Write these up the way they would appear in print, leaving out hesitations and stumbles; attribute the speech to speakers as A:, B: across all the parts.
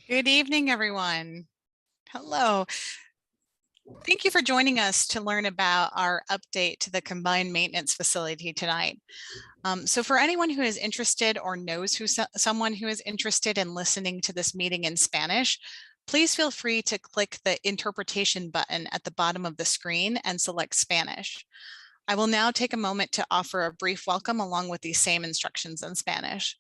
A: Good evening, everyone. Hello. Thank you for joining us to learn about our update to the combined maintenance facility tonight. So for anyone who is interested or knows someone who is interested in listening to this meeting in Spanish, please feel free to click the interpretation button at the bottom of the screen and select Spanish. I will now take a moment to offer a brief welcome along with these same instructions in Spanish.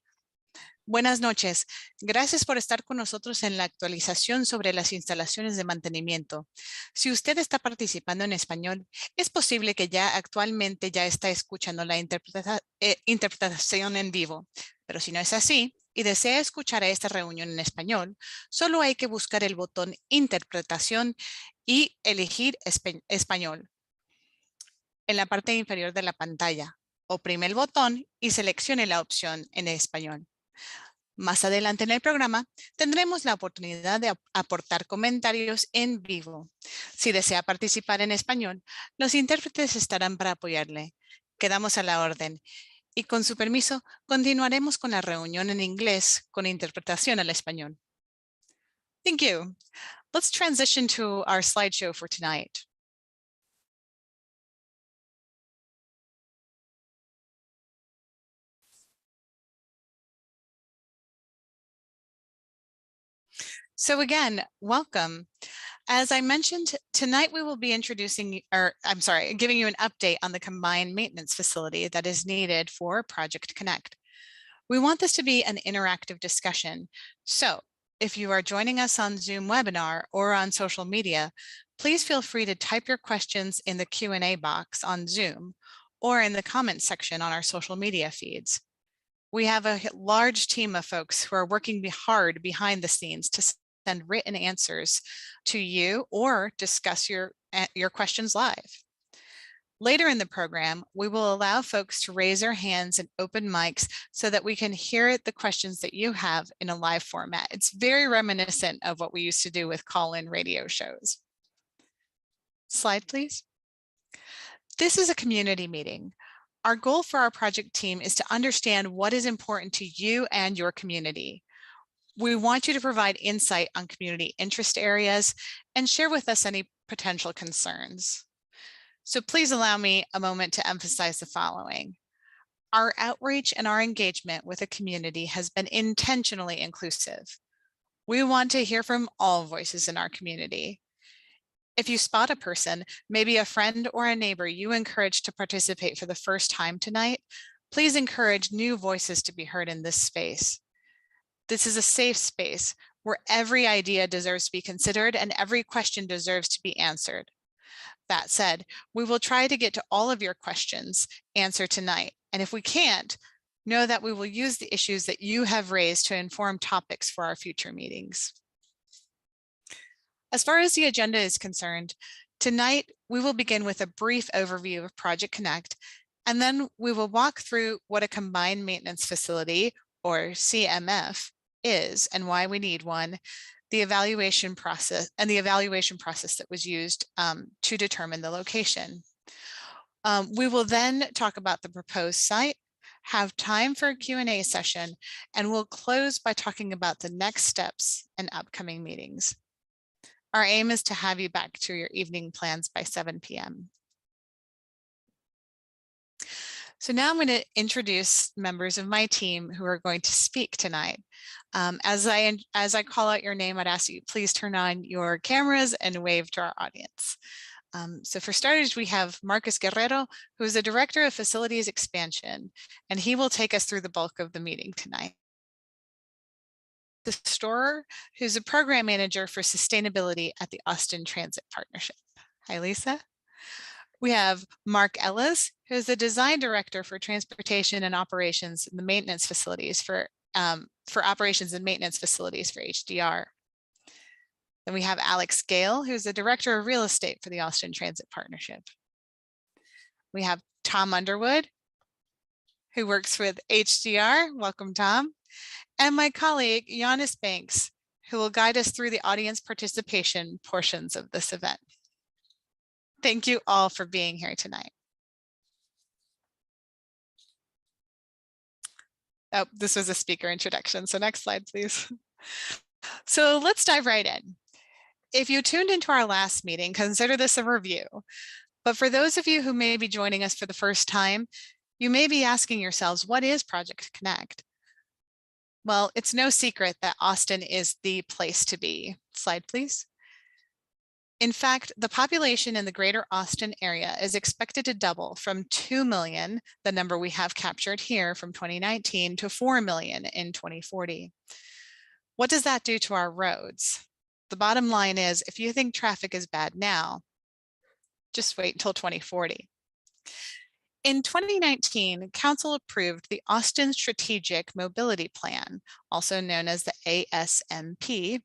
A: Buenas noches. Gracias por estar con nosotros en la actualización sobre las instalaciones de mantenimiento. Si usted está participando en español, es posible que actualmente ya está escuchando la interpretación en vivo. Pero si no es así y desea escuchar a esta reunión en español, solo hay que buscar el botón Interpretación y elegir Español en la parte inferior de la pantalla. Oprime el botón y seleccione la opción en español. Más adelante en el programa tendremos la oportunidad de aportar comentarios en vivo. Si desea participar en español, los intérpretes estarán para apoyarle. Quedamos a la orden. Y con su permiso, continuaremos con la reunión en inglés con interpretación al español. Thank you. Let's transition to our slideshow for tonight. So again, welcome. As I mentioned, tonight we will be giving you an update on the combined maintenance facility that is needed for Project Connect. We want this to be an interactive discussion. So if you are joining us on Zoom webinar or on social media, please feel free to type your questions in the Q&A box on Zoom or in the comments section on our social media feeds. We have a large team of folks who are working hard behind the scenes to send written answers to you or discuss your questions live. Later in the program, we will allow folks to raise their hands and open mics so that we can hear the questions that you have in a live format. It's very reminiscent of what we used to do with call-in radio shows. Slide, please. This is a community meeting. Our goal for our project team is to understand what is important to you and your community. We want you to provide insight on community interest areas and share with us any potential concerns. So please allow me a moment to emphasize the following. Our outreach and our engagement with the community has been intentionally inclusive. We want to hear from all voices in our community. If you spot a person, maybe a friend or a neighbor you encourage to participate for the first time tonight, please encourage new voices to be heard in this space. This is a safe space where every idea deserves to be considered and every question deserves to be answered. That said, we will try to get to all of your questions answered tonight. And if we can't, know that we will use the issues that you have raised to inform topics for our future meetings. As far as the agenda is concerned, tonight we will begin with a brief overview of Project Connect, and then we will walk through what a combined maintenance facility, or CMF, is and why we need one, the evaluation process that was used to determine the location. We will then talk about the proposed site, have time for a Q&A session, and we'll close by talking about the next steps and upcoming meetings. Our aim is to have you back to your evening plans by 7 p.m. So now I'm going to introduce members of my team who are going to speak tonight. As I call out your name, I'd ask you please turn on your cameras and wave to our audience. So for starters, we have Marcus Guerrero, who is the Director of Facilities Expansion, and he will take us through the bulk of the meeting tonight. The Storer, who's a Program Manager for Sustainability at the Austin Transit Partnership. Hi, Lisa. We have Mark Ellis, who is the Design Director for Transportation and Operations in the Maintenance Facilities for Operations and Maintenance Facilities for HDR. Then we have Alex Gale, who's the Director of Real Estate for the Austin Transit Partnership. We have Tom Underwood, who works with HDR. Welcome, Tom. And my colleague, Giannis Banks, who will guide us through the audience participation portions of this event. Thank you all for being here tonight. Oh, this was a speaker introduction. So next slide, please. So let's dive right in. If you tuned into our last meeting, consider this a review. But for those of you who may be joining us for the first time, you may be asking yourselves, what is Project Connect? Well, it's no secret that Austin is the place to be. Slide, please. In fact, the population in the greater Austin area is expected to double from 2 million, the number we have captured here from 2019, to 4 million in 2040. What does that do to our roads? The bottom line is, if you think traffic is bad now, just wait until 2040. In 2019, Council approved the Austin Strategic Mobility Plan, also known as the ASMP,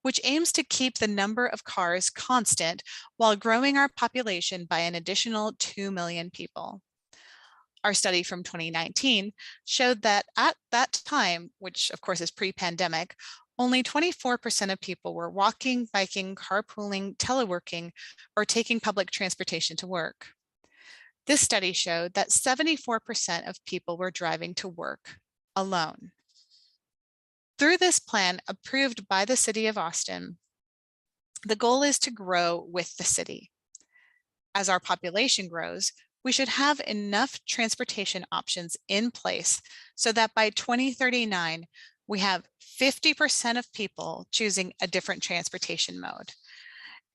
A: which aims to keep the number of cars constant while growing our population by an additional 2 million people. Our study from 2019 showed that at that time, which of course is pre-pandemic, only 24% of people were walking, biking, carpooling, teleworking, or taking public transportation to work. This study showed that 74% of people were driving to work alone. Through this plan approved by the City of Austin, the goal is to grow with the city. As our population grows, we should have enough transportation options in place so that by 2039, we have 50% of people choosing a different transportation mode.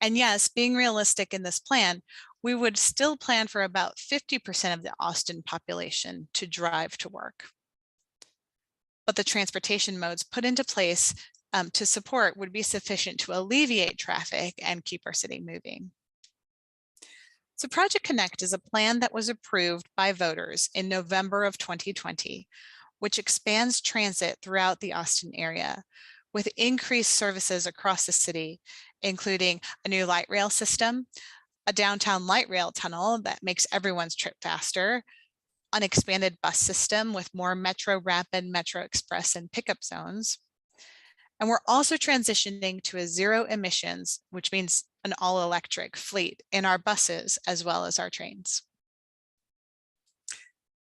A: And yes, being realistic in this plan, we would still plan for about 50% of the Austin population to drive to work. But the transportation modes put into place to support would be sufficient to alleviate traffic and keep our city moving. So Project Connect is a plan that was approved by voters in November of 2020, which expands transit throughout the Austin area with increased services across the city, including a new light rail system, a downtown light rail tunnel that makes everyone's trip faster, an expanded bus system with more Metro Rapid, Metro Express, and pickup zones. And we're also transitioning to a zero emissions, which means an all-electric fleet in our buses as well as our trains.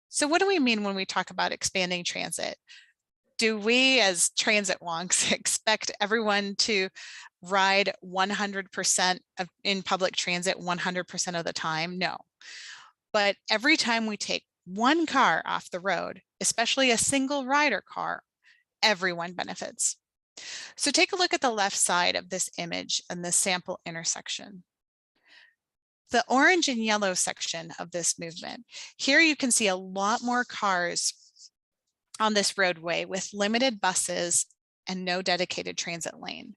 A: So what do we mean when we talk about expanding transit? Do we, as transit wonks, expect everyone to ride 100% in public transit 100% of the time? No. But every time we take one car off the road, especially a single rider car, everyone benefits. So take a look at the left side of this image and the sample intersection. The orange and yellow section of this movement. Here you can see a lot more cars on this roadway with limited buses and no dedicated transit lane.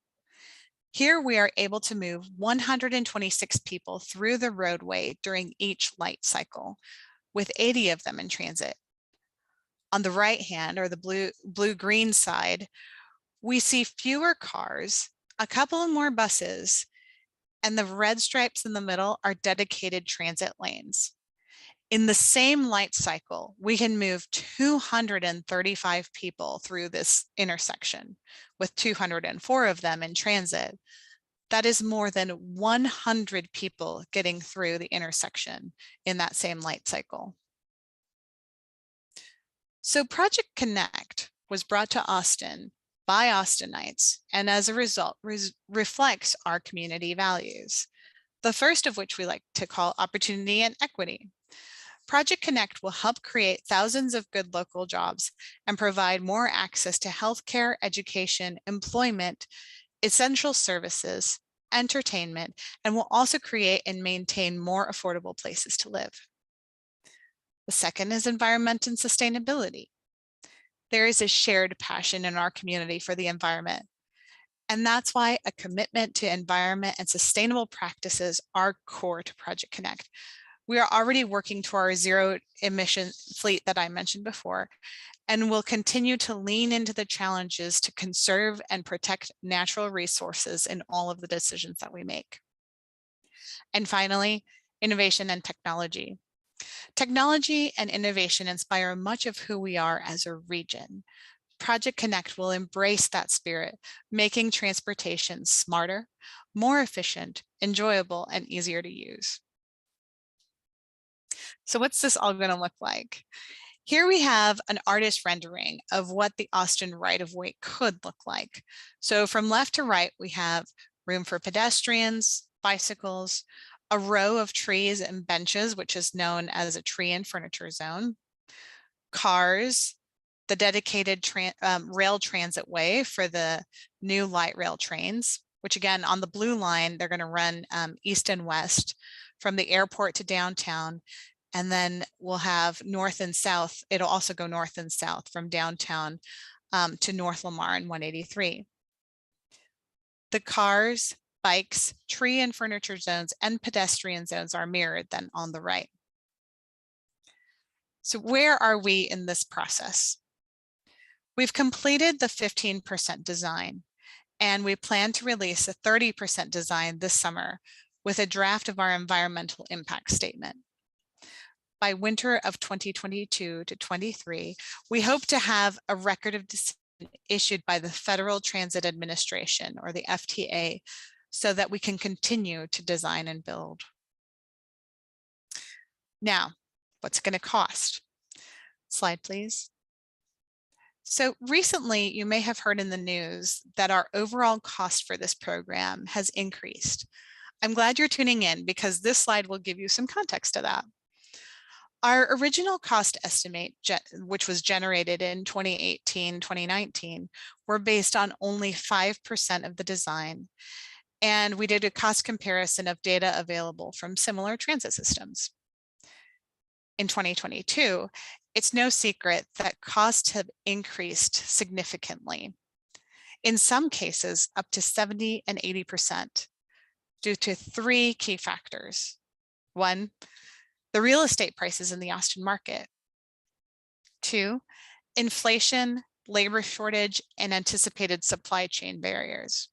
A: Here we are able to move 126 people through the roadway during each light cycle, with 80 of them in transit. On the right hand, or the blue-green side, we see fewer cars, a couple more buses, and the red stripes in the middle are dedicated transit lanes. In the same light cycle, we can move 235 people through this intersection, with 204 of them in transit. That is more than 100 people getting through the intersection in that same light cycle. So Project Connect was brought to Austin by Austinites, and as a result reflects our community values, the first of which we like to call opportunity and equity. Project Connect will help create thousands of good local jobs and provide more access to healthcare, education, employment, essential services, entertainment, and will also create and maintain more affordable places to live. The second is environment and sustainability. There is a shared passion in our community for the environment, and that's why a commitment to environment and sustainable practices are core to Project Connect. We are already working to our zero emission fleet that I mentioned before, and will continue to lean into the challenges to conserve and protect natural resources in all of the decisions that we make. And finally, innovation and technology. Technology and innovation inspire much of who we are as a region. Project Connect will embrace that spirit, making transportation smarter, more efficient, enjoyable, and easier to use. So what's this all going to look like? Here we have an artist rendering of what the Austin right-of-way could look like. So from left to right, we have room for pedestrians, bicycles, a row of trees and benches, which is known as a tree and furniture zone, cars, the dedicated rail transit way for the new light rail trains, which again, on the blue line, they're going to run east and west from the airport to downtown. And then we'll have north and south. It'll also go north and south from downtown to North Lamar and 183. The cars, bikes, tree and furniture zones, and pedestrian zones are mirrored then on the right. So where are we in this process? We've completed the 15% design, and we plan to release a 30% design this summer with a draft of our environmental impact statement. By winter of 2022 to 23, we hope to have a record of decision issued by the Federal Transit Administration, or the FTA, so that we can continue to design and build. Now, what's it going to cost? Slide, please. So recently, you may have heard in the news that our overall cost for this program has increased. I'm glad you're tuning in because this slide will give you some context to that. Our original cost estimate, which was generated in 2018-2019, were based on only 5% of the design, and we did a cost comparison of data available from similar transit systems. In 2022, it's no secret that costs have increased significantly, in some cases up to 70 and 80%, due to three key factors. One, the real estate prices in the Austin market. Two, inflation, labor shortage, and anticipated supply chain barriers.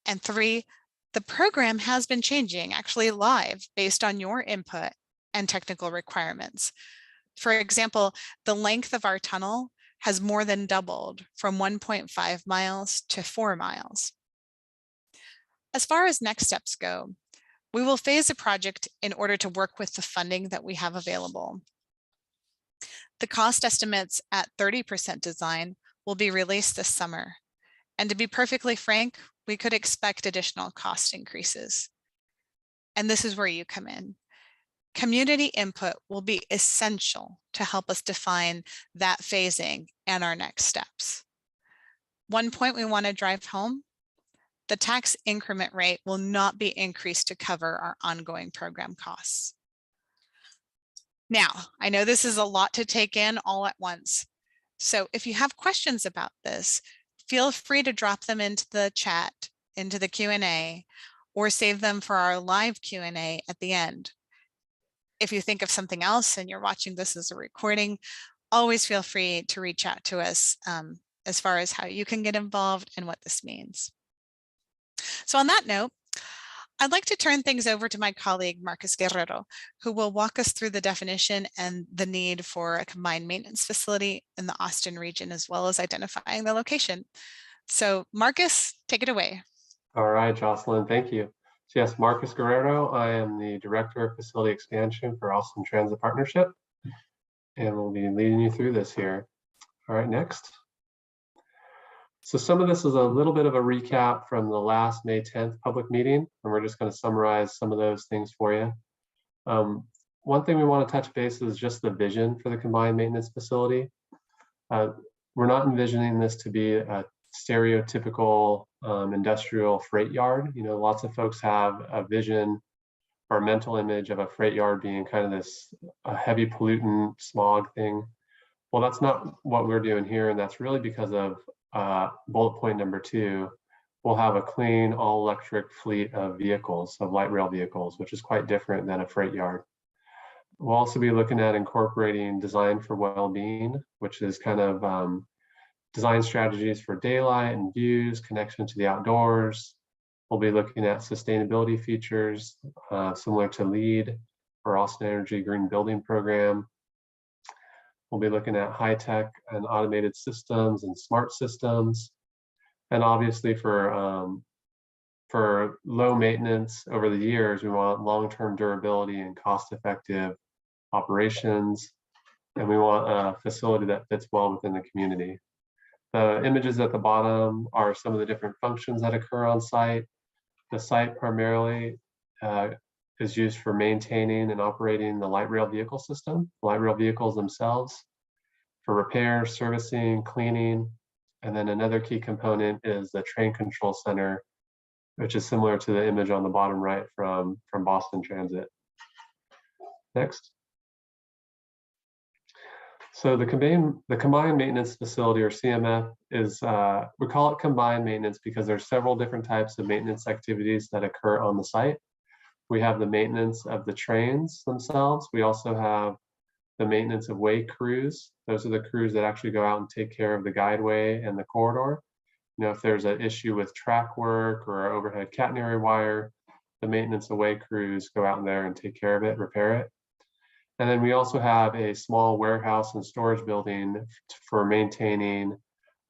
A: And three, the program has been changing, actually live, based on your input and technical requirements. For example, the length of our tunnel has more than doubled from 1.5 miles to 4 miles. As far as next steps go, we will phase the project in order to work with the funding that we have available. The cost estimates at 30% design will be released this summer. And to be perfectly frank, we could expect additional cost increases. And this is where you come in. Community input will be essential to help us define that phasing and our next steps. One point we want to drive home: the tax increment rate will not be increased to cover our ongoing program costs. Now, I know this is a lot to take in all at once. So if you have questions about this, feel free to drop them into the chat, into the Q&A, or save them for our live Q&A at the end. If you think of something else and you're watching this as a recording, always feel free to reach out to us as far as how you can get involved and what this means. So on that note, I'd like to turn things over to my colleague, Marcus Guerrero, who will walk us through the definition and the need for a combined maintenance facility in the Austin region, as well as identifying the location. So Marcus, take it away.
B: All right, Jocelyn, thank you. So yes, Marcus Guerrero, I am the Director of Facility Expansion for Austin Transit Partnership, and we'll be leading you through this here. All right, next. So some of this is a little bit of a recap from the last May 10th public meeting, and we're just going to summarize some of those things for you. One thing we want to touch base is just the vision for the combined maintenance facility. We're not envisioning this to be a stereotypical industrial freight yard. You know, lots of folks have a vision or a mental image of a freight yard being kind of this heavy pollutant smog thing. Well, that's not what we're doing here, and that's really because of bullet point number 2. We'll have a clean all-electric fleet of vehicles, of light rail vehicles, which is quite different than a freight yard. We'll also be looking at incorporating design for well-being, which is kind of design strategies for daylight and views, connection to the outdoors. We'll be looking at sustainability features similar to LEED or Austin Energy Green Building Program. We'll be looking at high-tech and automated systems and smart systems. And obviously for low maintenance over the years, we want long-term durability and cost-effective operations. and we want a facility that fits well within the community. The images at the bottom are some of the different functions that occur on site. The site primarily is used for maintaining and operating the light rail vehicle system, light rail vehicles themselves, for repair, servicing, cleaning, and then another key component is the train control center, which is similar to the image on the bottom right from Boston Transit. Next. So the combined maintenance facility, or CMF, is, we call it combined maintenance because there's several different types of maintenance activities that occur on the site. We have the maintenance of the trains themselves. We also have the maintenance of way crews. Those are the crews that actually go out and take care of the guideway and the corridor. You know, if there's an issue with track work or overhead catenary wire, the maintenance of way crews go out in there and take care of it, repair it. And then we also have a small warehouse and storage building for maintaining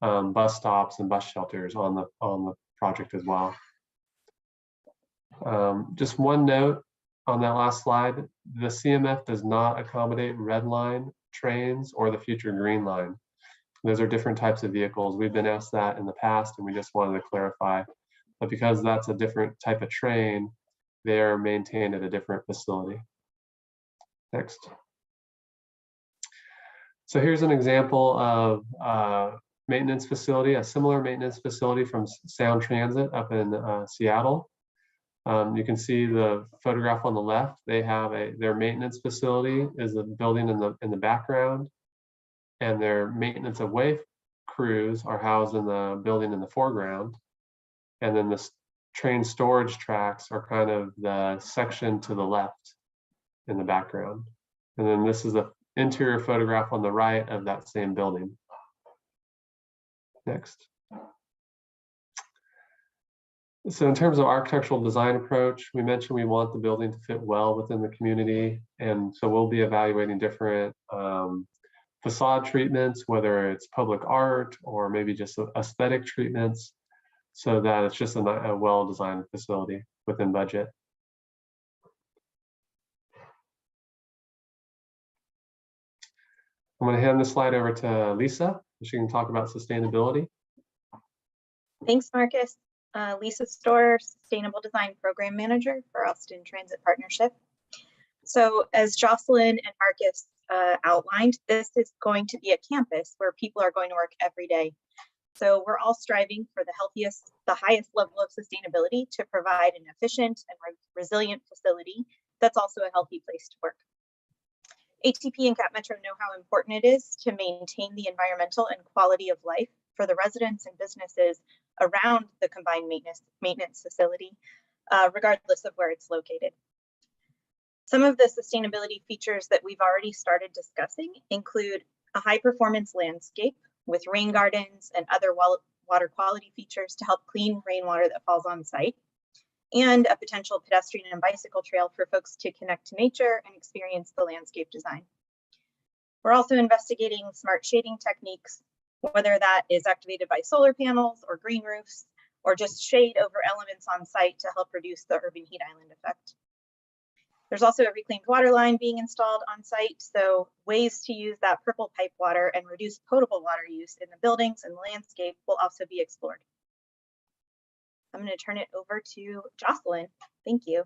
B: bus stops and bus shelters on the project as well. Just one note on that last slide, the CMF does not accommodate red line trains or the future green line. Those are different types of vehicles. We've been asked that in the past and we just wanted to clarify. But because that's a different type of train, they are maintained at a different facility. Next. So here's an example of maintenance facility, a similar maintenance facility from Sound Transit up in Seattle. You can see the photograph on the left. They have their maintenance facility is a building in the background, and their maintenance of way crews are housed in the building in the foreground. And then the train storage tracks are kind of the section to the left in the background. And then this is the interior photograph on the right of that same building. Next. So in terms of architectural design approach, we mentioned we want the building to fit well within the community. And so we'll be evaluating different facade treatments, whether it's public art or maybe just aesthetic treatments, so that it's just a well-designed facility within budget. I'm going to hand this slide over to Lisa. She can talk about sustainability.
C: Thanks, Marcus. Lisa Storer, Sustainable Design Program Manager for Austin Transit Partnership. So as Jocelyn and Marcus outlined, this is going to be a campus where people are going to work every day. So we're all striving for the highest level of sustainability to provide an efficient and resilient facility that's also a healthy place to work. ATP and Cap Metro know how important it is to maintain the environmental and quality of life for the residents and businesses around the combined maintenance facility, regardless of where it's located. Some of the sustainability features that we've already started discussing include a high performance landscape with rain gardens and other water quality features to help clean rainwater that falls on site, and a potential pedestrian and bicycle trail for folks to connect to nature and experience the landscape design. We're also investigating smart shading techniques, whether that is activated by solar panels or green roofs, or just shade over elements on site to help reduce the urban heat island effect. There's also a reclaimed water line being installed on site, so ways to use that purple pipe water and reduce potable water use in the buildings and the landscape will also be explored. I'm going to turn it over to Jocelyn. Thank you.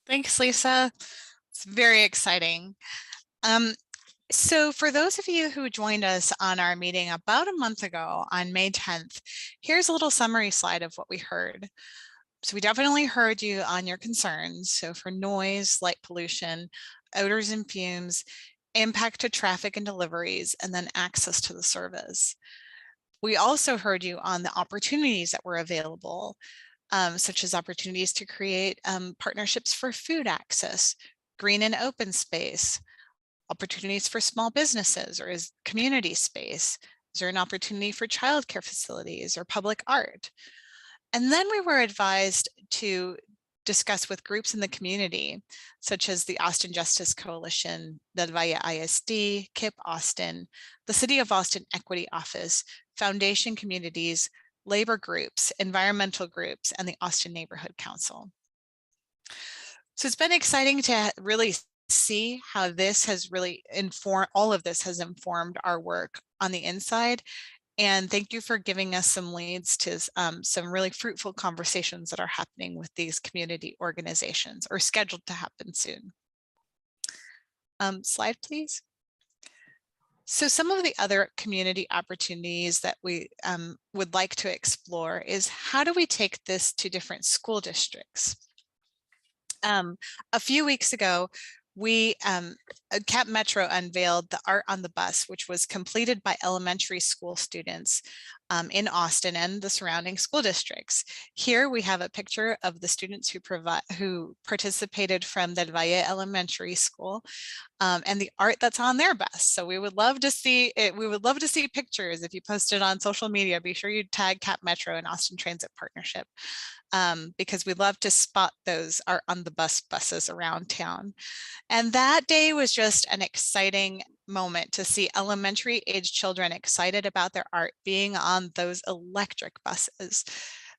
A: Thanks, Lisa. It's very exciting. So for those of you who joined us on our meeting about a month ago on May 10th, here's a little summary slide of what we heard. So we definitely heard you on your concerns. So for noise, light pollution, odors and fumes, impact to traffic and deliveries, and then access to the service. We also heard you on the opportunities that were available, such as opportunities to create partnerships for food access, green and open space, opportunities for small businesses or is community space. Is there an opportunity for childcare facilities or public art? And then we were advised to discuss with groups in the community, such as the Austin Justice Coalition, the Valle ISD, KIP Austin, the City of Austin Equity Office, foundation communities, labor groups, environmental groups, and the Austin Neighborhood Council. So it's been exciting to really see how this has really informed, all of this has informed our work on the inside. And thank you for giving us some leads to some really fruitful conversations that are happening with these community organizations or scheduled to happen soon. Slide, please. So some of the other community opportunities that we would like to explore is how do we take this to different school districts? A few weeks ago, we Cap Metro unveiled the Art on the Bus, which was completed by elementary school students in Austin and the surrounding school districts. Here we have a picture of the students who participated from Del Valle Elementary School and the art that's on their bus. So we would love to see it. We would love to see pictures. If you post it on social media, be sure you tag Cap Metro and Austin Transit Partnership because we love to spot those Art on the Bus buses around town. And that day was just an exciting moment to see elementary age children excited about their art being on those electric buses.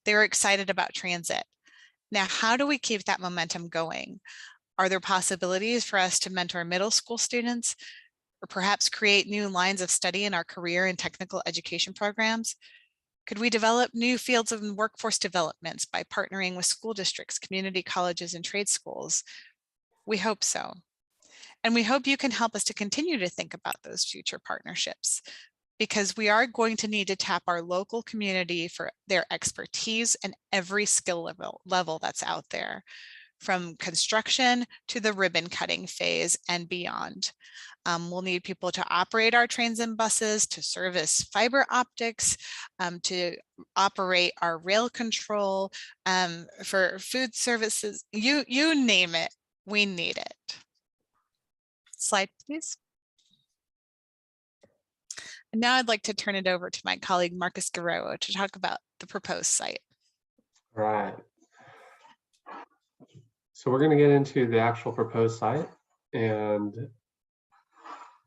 A: They were excited about transit. Now, how do we keep that momentum going? Are there possibilities for us to mentor middle school students or perhaps create new lines of study in our career and technical education programs? Could we develop new fields of workforce developments by partnering with school districts, community colleges, and trade schools? We hope so. And we hope you can help us to continue to think about those future partnerships, because we are going to need to tap our local community for their expertise and every skill level that's out there, from construction to the ribbon cutting phase and beyond. We'll need people to operate our trains and buses, to service fiber optics, to operate our rail control, for food services, you name it, we need it. Slide, please. And now I'd like to turn it over to my colleague, Marcus Guerrero, to talk about the proposed site.
B: Right. So we're going to get into the actual proposed site and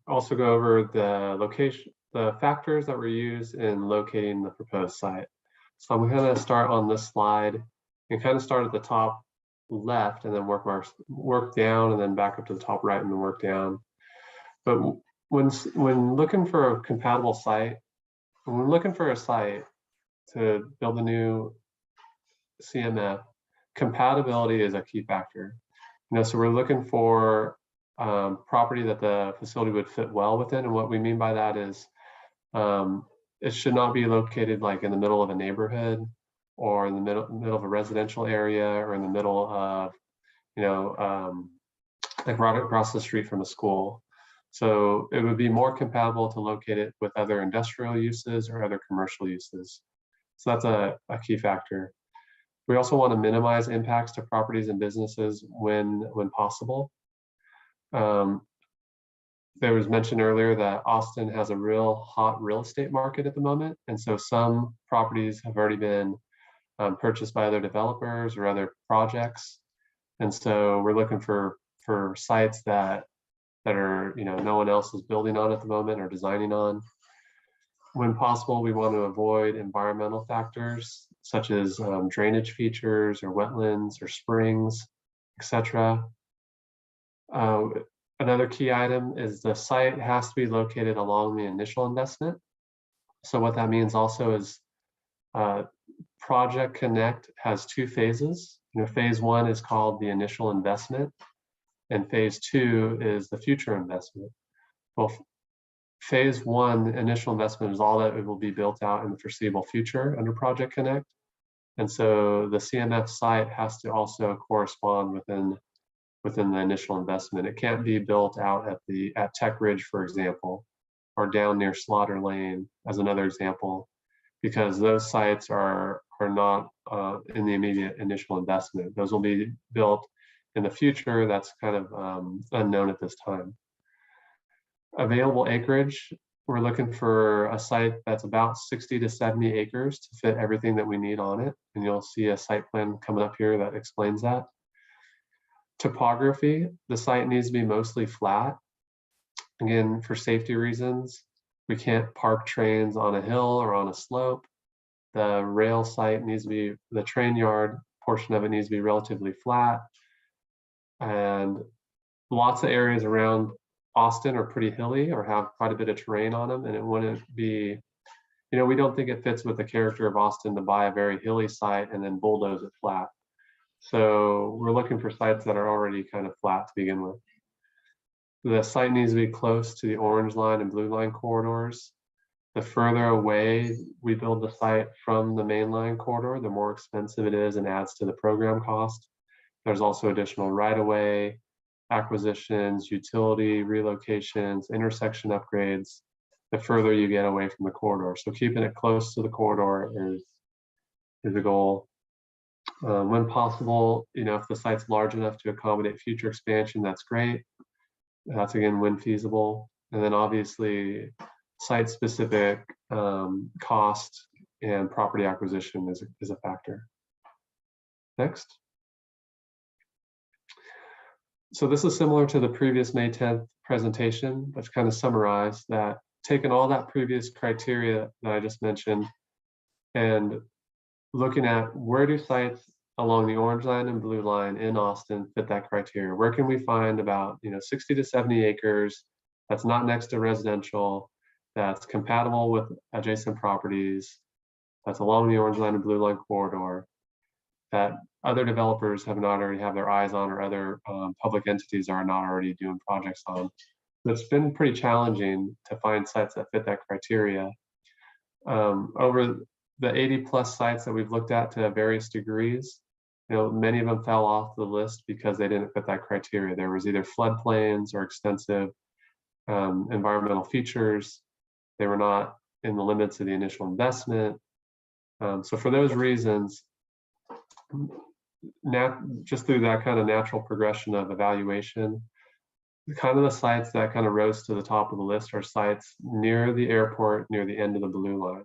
B: also go over the location, the factors that were used in locating the proposed site. So I'm going to start on this slide and kind of start at the top left and then work down and then back up to the top right and then work down. But when looking for a compatible site, when we're looking for a site to build a new CMF, compatibility is a key factor. So we're looking for property that the facility would fit well within, and what we mean by that is it should not be located like in the middle of a neighborhood or in the middle of a residential area or in the middle of, like right across the street from a school. So it would be more compatible to locate it with other industrial uses or other commercial uses. So that's a key factor. We also want to minimize impacts to properties and businesses when possible. There was mentioned earlier that Austin has a real hot real estate market at the moment. And so some properties have already been purchased by other developers or other projects. And so we're looking for sites that are, no one else is building on at the moment or designing on. When possible, we want to avoid environmental factors such as drainage features or wetlands or springs, etc. Another key item is the site has to be located along the initial investment. So what that means also is Project Connect has two phases. Phase one is called the initial investment, and phase two is the future investment. Well, phase one initial investment is all that it will be built out in the foreseeable future under Project Connect. And so the CMF site has to also correspond within the initial investment. It can't be built out at Tech Ridge, for example, or down near Slaughter Lane as another example, because those sites are not in the immediate initial investment. Those will be built in the future. That's kind of unknown at this time. Available acreage, we're looking for a site that's about 60 to 70 acres to fit everything that we need on it. And you'll see a site plan coming up here that explains that. Topography, the site needs to be mostly flat. Again, for safety reasons, we can't park trains on a hill or on a slope. The rail site needs to be, the train yard portion of it needs to be relatively flat. and lots of areas around Austin are pretty hilly or have quite a bit of terrain on them, and it wouldn't be, we don't think it fits with the character of Austin to buy a very hilly site and then bulldoze it flat. So we're looking for sites that are already kind of flat to begin with. The site needs to be close to the orange line and blue line corridors. The further away we build the site from the main line corridor, the more expensive it is and adds to the program cost. There's also additional right-of-way acquisitions, utility relocations, intersection upgrades, the further you get away from the corridor. So keeping it close to the corridor is the goal. When possible, if the site's large enough to accommodate future expansion, that's great. That's again when feasible. And then obviously site-specific cost and property acquisition is a factor. Next. So this is similar to the previous May 10th presentation, which kind of summarized that, taking all that previous criteria that I just mentioned and looking at where do sites along the orange line and blue line in Austin fit that criteria. Where can we find about 60 to 70 acres that's not next to residential, that's compatible with adjacent properties, that's along the orange line and blue line corridor, that other developers have not already have their eyes on, or other public entities are not already doing projects on. It's been pretty challenging to find sites that fit that criteria. Over the 80+ sites that we've looked at to various degrees, many of them fell off the list because they didn't fit that criteria. There was either floodplains or extensive environmental features. They were not in the limits of the initial investment. So for those reasons, just through that kind of natural progression of evaluation, kind of the sites that kind of rose to the top of the list are sites near the airport, near the end of the blue line.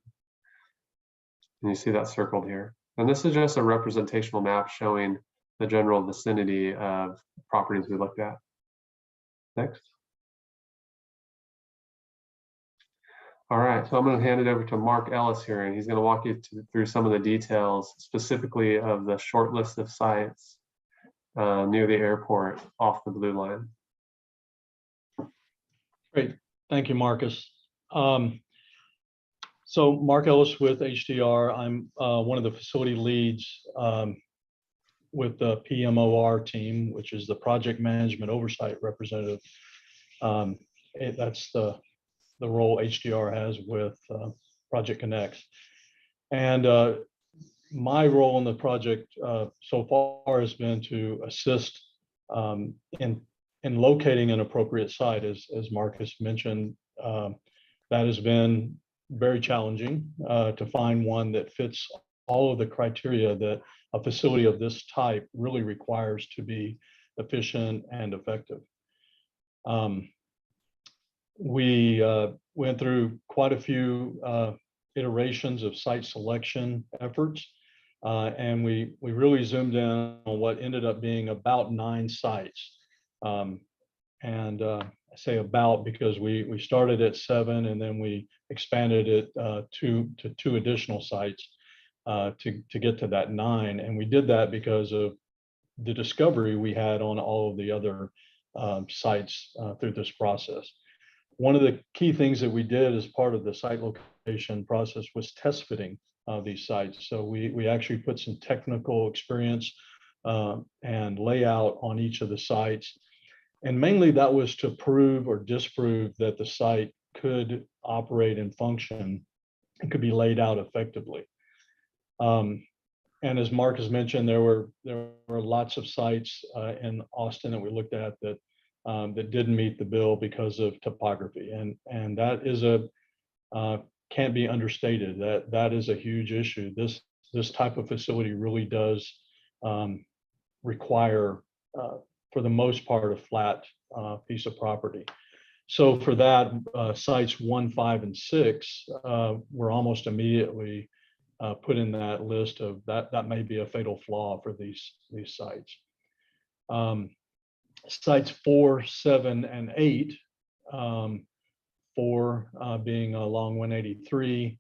B: And you see that circled here. And this is just a representational map showing the general vicinity of properties we looked at. Next. All right, so I'm going to hand it over to Mark Ellis here, and he's going to walk you through some of the details specifically of the short list of sites near the airport off the blue line.
D: Great, thank you, Marcus. So Mark Ellis with HDR. I'm one of the facility leads with the PMOR team, which is the Project Management Oversight Representative. That's the role HDR has with Project Connects. And my role in the project so far has been to assist in locating an appropriate site. As Marcus mentioned, that has been very challenging to find one that fits all of the criteria that a facility of this type really requires to be efficient and effective. We went through quite a few iterations of site selection efforts, and we really zoomed in on what ended up being about 9 sites. I say about because we started at 7 and then we expanded it to 2 additional sites to get to that 9. And we did that because of the discovery we had on all of the other sites through this process. One of the key things that we did as part of the site location process was test fitting these sites. So we actually put some technical experience and layout on each of the sites. And mainly that was to prove or disprove that the site could operate and function and could be laid out effectively. And as Mark has mentioned, there were lots of sites in Austin that we looked at that that didn't meet the bill because of topography, and that is can't be understated. That is a huge issue. This type of facility really does require, for the most part, a flat piece of property. So for that, sites 1, 5, and 6 were almost immediately put in that list of that may be a fatal flaw for these sites. Sites 4, 7, and 8, 4 being along 183,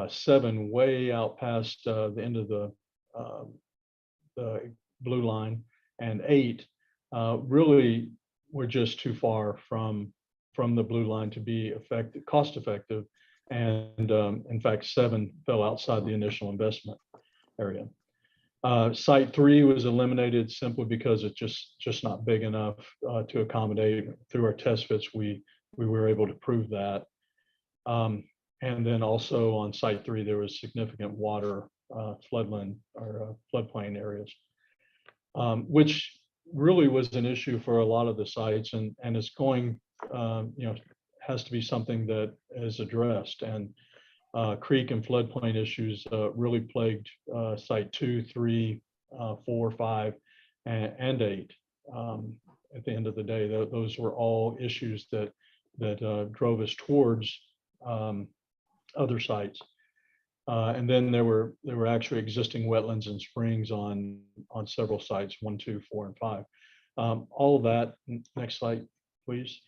D: 7 way out past the end of the blue line, and 8 really we're just too far from the blue line to be cost effective. And in fact, 7 fell outside the initial investment area. Site 3 was eliminated simply because it's just not big enough to accommodate. Through our test fits, we were able to prove that. And then also on site 3, there was significant water floodplain areas, which really was an issue for a lot of the sites, and it's going, has to be something that is addressed. And creek and floodplain issues really plagued site 2, 3, 4, 5, and 8. At the end of the day, those were all issues that drove us towards other sites. And then there were actually existing wetlands and springs on several sites, 1, 2, 4, and 5. All of that, next slide, please.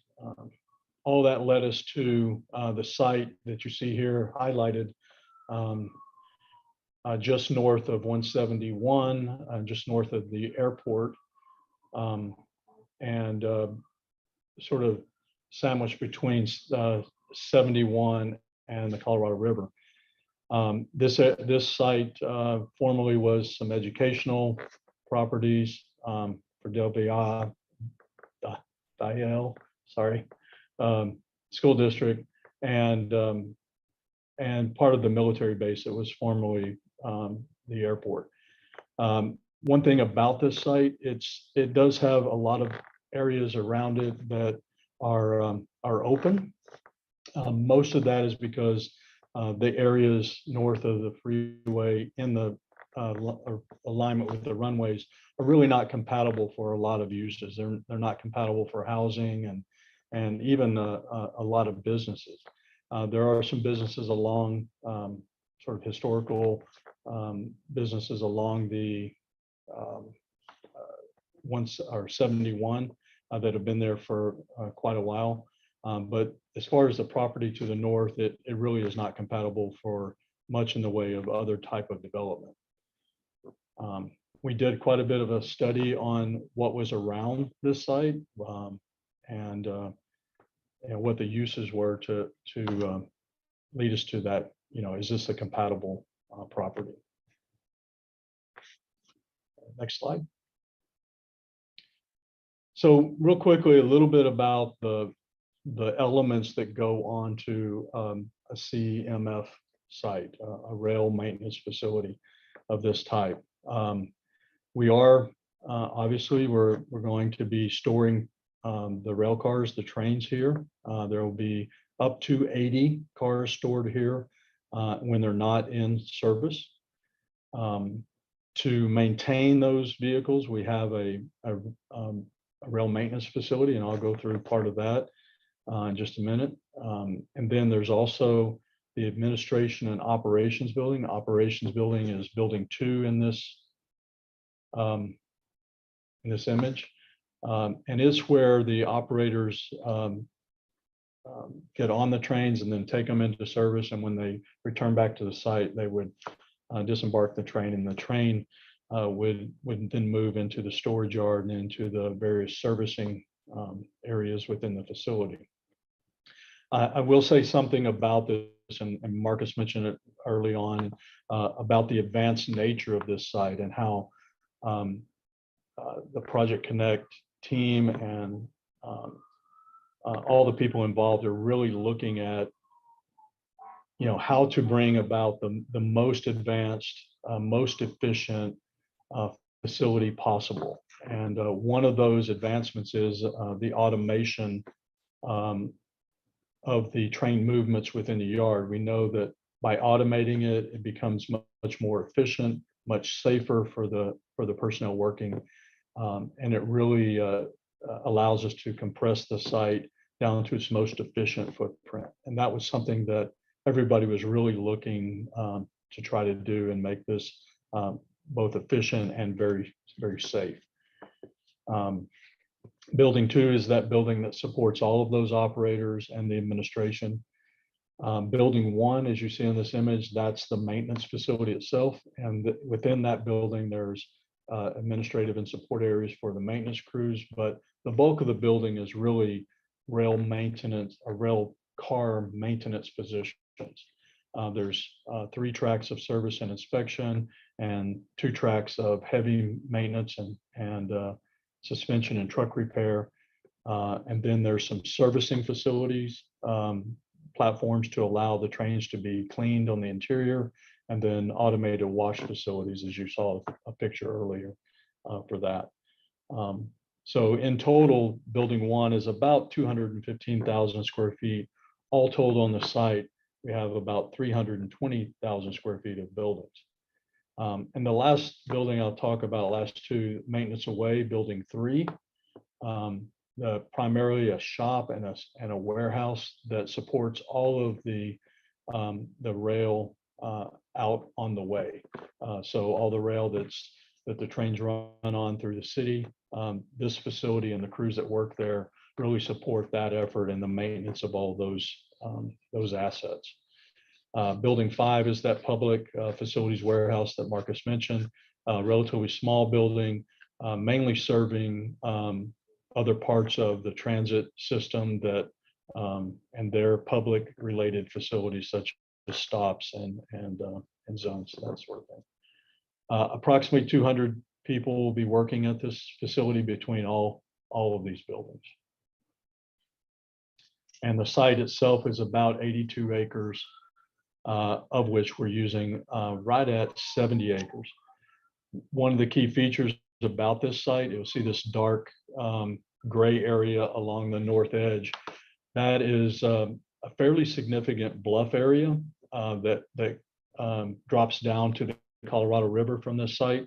D: All that led us to the site that you see here highlighted, just north of 171, just north of the airport, and sort of sandwiched between 71 and the Colorado River. This site formerly was some educational properties for Del school district, and part of the military base that was formerly the airport. One thing about this site, it does have a lot of areas around it that are open. Most of that is because the areas north of the freeway in the alignment with the runways are really not compatible for a lot of uses. They're not compatible for housing and even a lot of businesses. There are some businesses along sort of historical businesses along the 71 that have been there for quite a while. But as far as the property to the north, it really is not compatible for much in the way of other type of development. We did quite a bit of a study on what was around this site and what the uses were to lead us to that. Is this a compatible property? Next slide. So real quickly, a little bit about the elements that go on to a CMF site, a rail maintenance facility of this type. We are obviously we're going to be storing the rail cars, the trains here. There will be up to 80 cars stored here when they're not in service. To maintain those vehicles, we have a rail maintenance facility, and I'll go through part of that in just a minute. And then there's also the administration and operations building. The operations building is building 2 in this image, and it's where the operators get on the trains and then take them into service. And when they return back to the site, they would disembark the train, and the train would then move into the storage yard and into the various servicing areas within the facility. I will say something about this, and Marcus mentioned it early on, about the advanced nature of this site and how the Project Connect team and all the people involved are really looking at how to bring about the most advanced, most efficient facility possible. And one of those advancements is the automation of the train movements within the yard. We know that by automating it, it becomes much more efficient, much safer for the personnel working, and it really allows us to compress the site down to its most efficient footprint. And that was something that everybody was really looking to try to do and make this both efficient and very, very safe. Building 2 is that building that supports all of those operators and the administration. Building 1, as you see in this image, that's the maintenance facility itself. And within that building, there's administrative and support areas for the maintenance crews, but the bulk of the building is really rail maintenance or rail car maintenance positions. There's 3 tracks of service and inspection and 2 tracks of heavy maintenance and suspension and truck repair. And then there's some servicing facilities, platforms to allow the trains to be cleaned on the interior, and then automated wash facilities, as you saw a picture earlier for that. So in total, building 1 is about 215,000 square feet. All told on the site, we have about 320,000 square feet of buildings. And the last building I'll talk about, last 2, maintenance away, building 3, primarily a shop and a warehouse that supports all of the rail out on the way. So all the rail that the trains run on through the city, this facility and the crews that work there really support that effort and the maintenance of all those assets. Building 5 is that public facilities warehouse that Marcus mentioned, relatively small building, mainly serving other parts of the transit system that and their public related facilities such as stops and zones, that sort of thing. Approximately 200 people will be working at this facility between all of these buildings. And the site itself is about 82 acres, of which we're using right at 70 acres. One of the key features about this site, you'll see this dark gray area along the north edge. That is a fairly significant bluff area that drops down to the Colorado River from this site.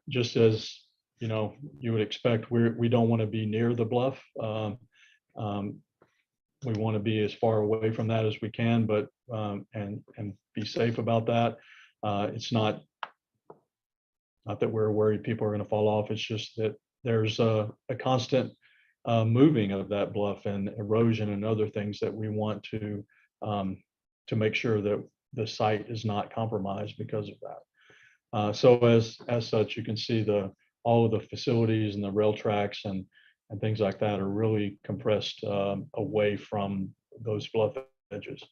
D: Just as you would expect, we don't want to be near the bluff. We want to be as far away from that as we can, but and be safe about that. It's not that we're worried people are going to fall off. It's just that there's a constant moving of that bluff and erosion and other things that we want to make sure that the site is not compromised because of that. So as such, you can see all of the facilities and the rail tracks and things like that are really compressed away from those bluff edges.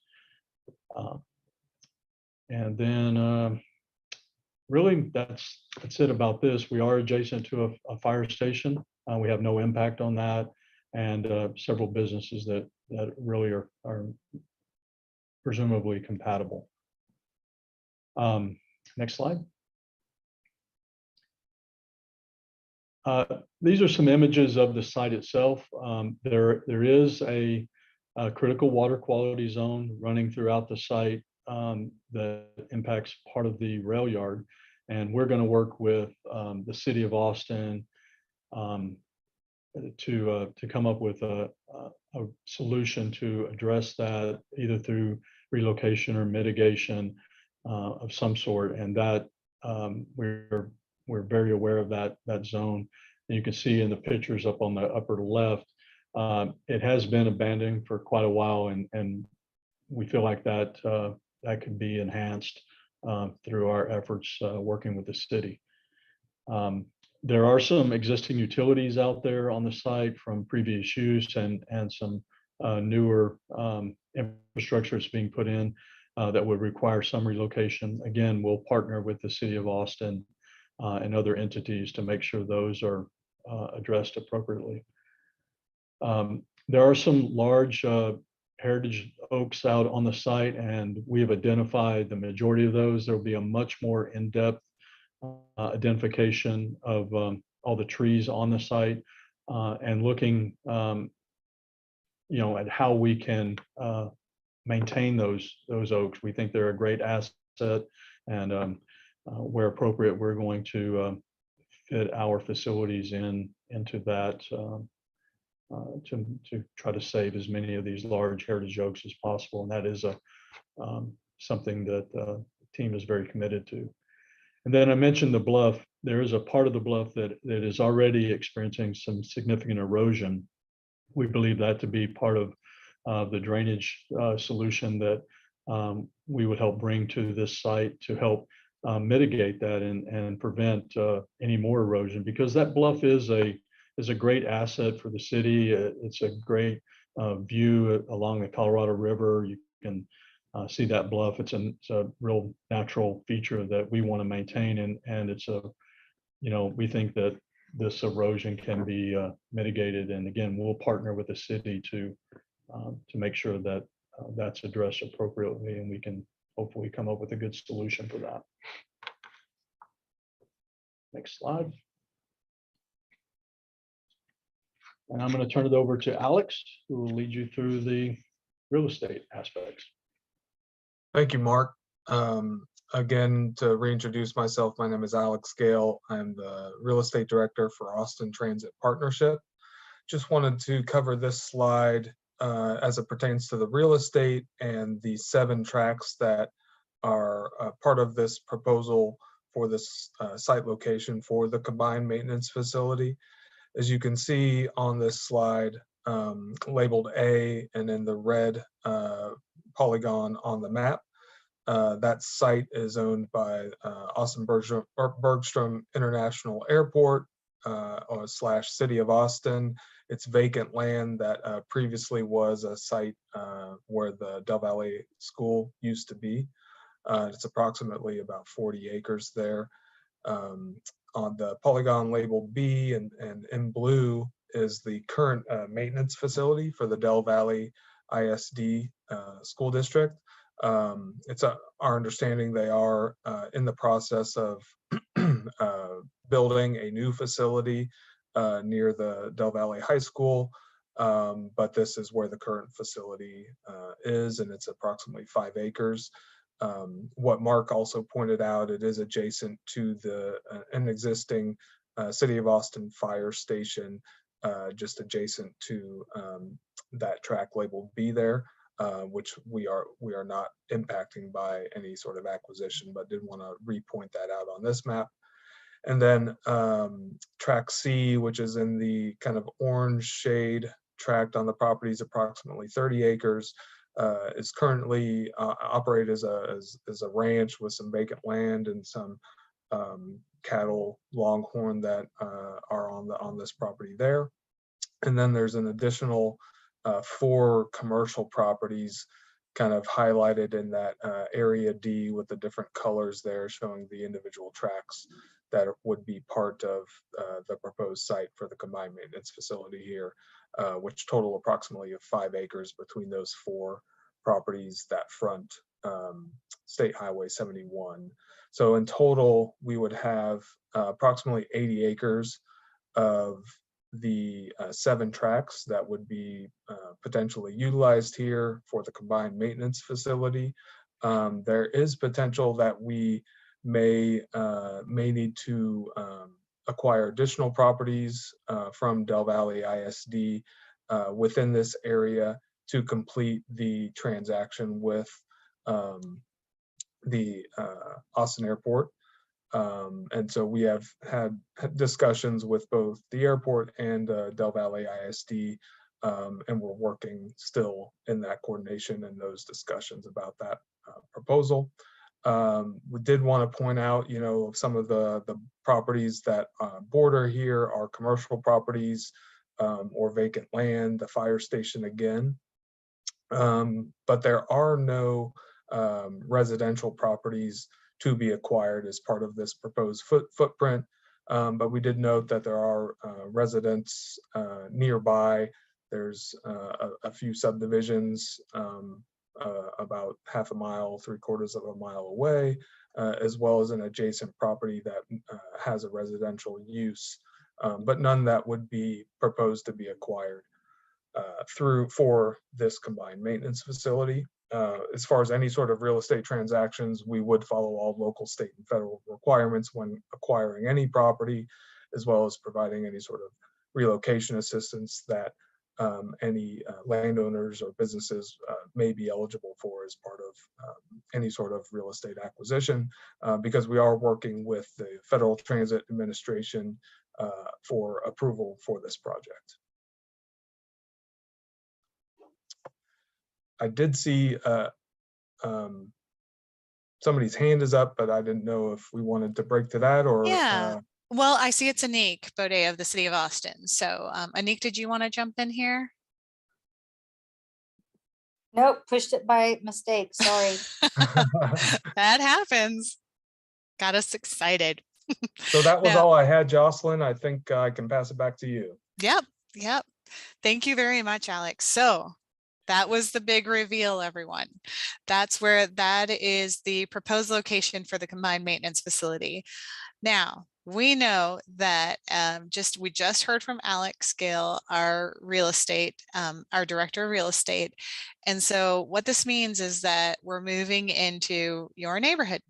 D: And then really that's it about this. We are adjacent to a fire station. We have no impact on that, and several businesses that really are presumably compatible. Next slide. These are some images of the site itself. There is a critical water quality zone running throughout the site that impacts part of the rail yard, and we're going to work with the city of Austin to come up with a solution to address that, either through relocation or mitigation of some sort. And that we're very aware of that zone. And you can see in the pictures up on the upper left, it has been abandoned for quite a while, and we feel like that could be enhanced through our efforts working with the city. There are some existing utilities out there on the site from previous use and some newer infrastructure that's being put in that would require some relocation. Again, we'll partner with the city of Austin and other entities to make sure those are addressed appropriately. There are some large heritage oaks out on the site, and we have identified the majority of those. There will be a much more in-depth identification of all the trees on the site and looking at how we can maintain those oaks. We think they're a great asset, and where appropriate, we're going to fit our facilities into that to try to save as many of these large heritage oaks as possible. And that is something that the team is very committed to. And then I mentioned the bluff. There is a part of the bluff that is already experiencing some significant erosion. We believe that to be part of the drainage solution that we would help bring to this site to help mitigate that and prevent any more erosion, because that bluff is a great asset for the city. It's a great view along the Colorado River. You can see that bluff. It's a real natural feature that we want to maintain, and it's a, we think that this erosion can be mitigated. And again, we'll partner with the city to make sure that that's addressed appropriately, and we can hopefully come up with a good solution for that. Next slide. And I'm going to turn it over to Alex, who will lead you through the real estate aspects.
E: Thank you, Mark. Again, to reintroduce myself, my name is Alex Gale. I'm the real estate director for Austin Transit Partnership. Just wanted to cover this slide as it pertains to the real estate and the 7 tracks that are part of this proposal for this site location for the combined maintenance facility. As you can see on this slide, labeled A and in the red polygon on the map, that site is owned by Austin Bergstrom International Airport / City of Austin. It's vacant land that previously was a site where the Del Valle School used to be. It's approximately about 40 acres there. On the polygon labeled B and in blue is the current maintenance facility for the Del Valle ISD school district. It's our understanding they are in the process of building a new facility near the Del Valle High School, but this is where the current facility is, and it's approximately 5 acres. What Mark also pointed out, it is adjacent to an existing City of Austin fire station, just adjacent to that track labeled B there, which we are not impacting by any sort of acquisition, but did want to repoint that out on this map. And then track C, which is in the kind of orange shade tract on the property, is approximately 30 acres. Is currently operated as a ranch with some vacant land and some cattle longhorn that are on this property there. And then there's an additional 4 commercial properties kind of highlighted in that area D with the different colors there, showing the individual tracks that would be part of the proposed site for the combined maintenance facility here, which total approximately 5 acres between those 4 properties that front State Highway 71. So in total, we would have approximately 80 acres of the 7 tracks that would be potentially utilized here for the combined maintenance facility. There is potential that we may need to acquire additional properties from Del Valle ISD within this area to complete the transaction with the Austin Airport. And so we have had discussions with both the airport and Del Valle ISD, and we're working still in that coordination and those discussions about that proposal. We did want to point out, some of the properties that border here are commercial properties or vacant land, the fire station again. But there are no residential properties to be acquired as part of this proposed footprint. But we did note that there are residents nearby. There's a few subdivisions about half a mile, 3/4 of a mile away, as well as an adjacent property that has a residential use, but none that would be proposed to be acquired for this combined maintenance facility. As far as any sort of real estate transactions, we would follow all local, state, and federal requirements when acquiring any property, as well as providing any sort of relocation assistance that any landowners or businesses may be eligible for as part of any sort of real estate acquisition, because we are working with the Federal Transit Administration for approval for this project. I did see somebody's hand is up, but I didn't know if we wanted to break to that or.
A: Yeah. Well, I see it's Anik Bode of the city of Austin. So Anik, did you want to jump in here?
F: Nope, pushed it by mistake, sorry.
A: That happens. Got us excited.
E: So that was
A: Now-
E: all I had, Jocelyn. I think I can pass it back to you.
A: Yep. Thank you very much, Alex. So that was the big reveal, everyone. That is the proposed location for the combined maintenance facility. Now, we know that we just heard from Alex Gill, our our director of real estate. And so what this means is that we're moving into your neighborhood.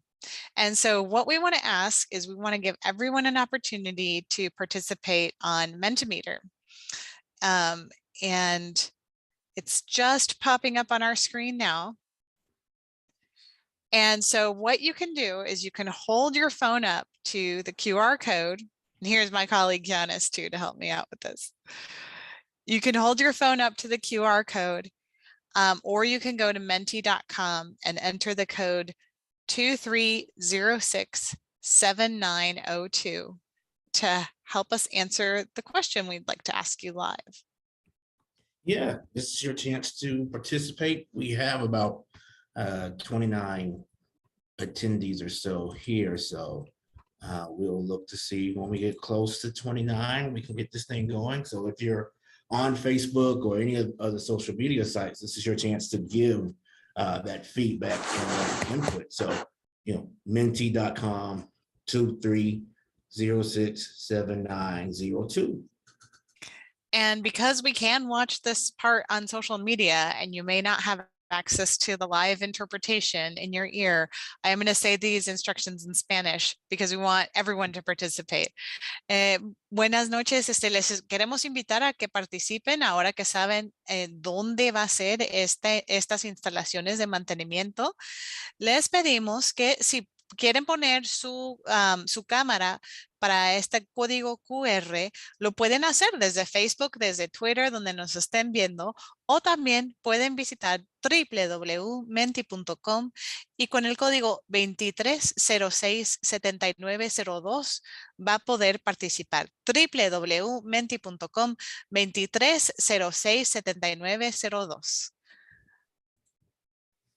A: And so what we want to ask is we want to give everyone an opportunity to participate on Mentimeter. And it's just popping up on our screen now. And so what you can do is you can hold your phone up to the QR code. And here's my colleague Giannis too to help me out with this. You can hold your phone up to the QR code, or you can go to menti.com and enter the code 23067902 to help us answer the question we'd like to ask you live.
G: Yeah, this is your chance to participate. We have about 29 attendees or so here, so we'll look to see when we get close to 29, we can get this thing going. So if you're on Facebook or any of the social media sites, this is your chance to give that feedback and that input. So, menti.com 23067902.
A: And because we can watch this part on social media and you may not have access to the live interpretation in your ear, I am going to say these instructions in Spanish because we want everyone to participate. Buenas noches, les queremos invitar a que participen ahora que saben dónde va a ser estas instalaciones de mantenimiento. Les pedimos que si quieren poner su cámara para este código QR, lo pueden hacer desde Facebook, desde Twitter, donde nos estén viendo, o también pueden visitar www.menti.com y con el código 23067902 va a poder participar. www.menti.com 23067902.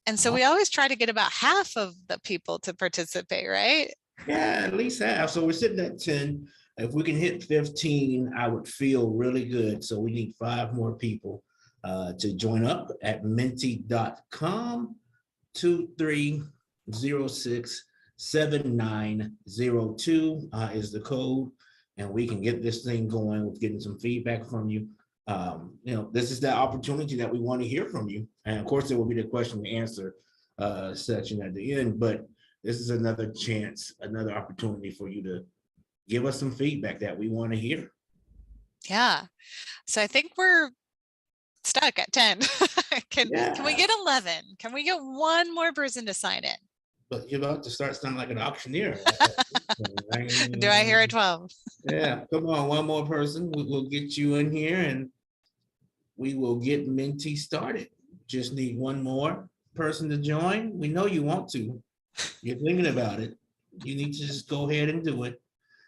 A: And so we always try to get about half of the people to participate, right?
G: Yeah, at least half. So we're sitting at 10. If we can hit 15, I would feel really good. So we need 5 more people to join up at menti.com 23067902 is the code. And we can get this thing going with getting some feedback from you. This is the opportunity that we want to hear from you. And of course, there will be the question and answer section at the end, but this is another chance, another opportunity for you to give us some feedback that we want to hear.
A: Yeah. So I think we're stuck at 10. Can we get 11? Can we get one more person to sign in?
G: But you're about to start sounding like an auctioneer.
A: Do I hear a 12?
G: Yeah, come on, one more person. We'll get you in here and we will get Menti started. Just need one more person to join. We know you want to. You're thinking about it. You need to just go ahead and do it.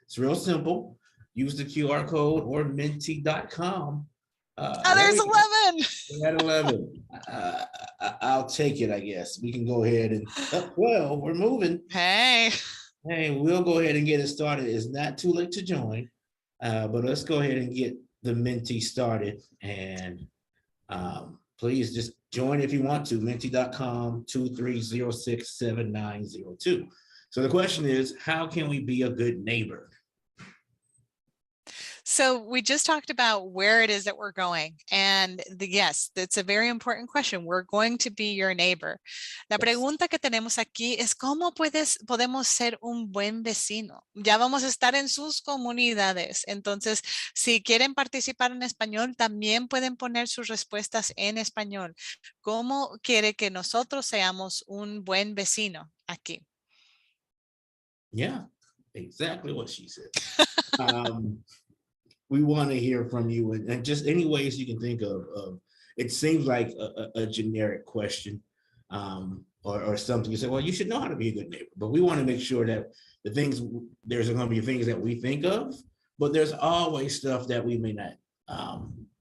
G: It's real simple. Use the QR code or menti.com.
A: There's 11.
G: We're at 11. I'll take it, I guess. We can go ahead and, well, we're moving.
A: Hey,
G: we'll go ahead and get it started. It's not too late to join, but let's go ahead and get the Menti started. And please just join if you want to, menti.com 23067902. So the question is, how can we be a good neighbor?
A: so we just talked about where it is that we're going. And yes, that's a very important question. We're going to be your neighbor. La pregunta que tenemos aquí es ¿cómo podemos ser un buen vecino? Ya vamos a estar en sus comunidades. Entonces, si quieren participar en español, también pueden poner sus respuestas en español. ¿Cómo quiere que nosotros seamos un buen vecino aquí?
G: Yeah, exactly what she said. We want to hear from you and just any ways you can think of. It seems like a generic question. or something, you say, well, you should know how to be a good neighbor. But we want to make sure that there's going to be things that we think of, but there's always stuff that we may not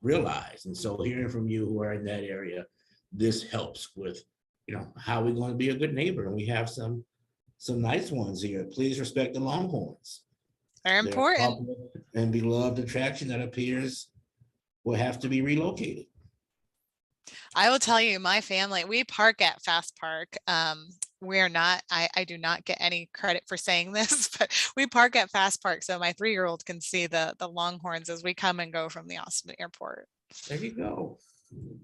G: realize. And so hearing from you who are in that area, this helps with, how we're going to be a good neighbor. And we have some nice ones here. Please respect the Longhorns.
A: They're important.
G: Popular and beloved attraction that appears will have to be relocated.
A: I will tell you, my family, we park at Fast Park. We're not, I do not get any credit for saying this, but we park at Fast Park so my 3-year-old can see the Longhorns as we come and go from the Austin airport.
G: There you go.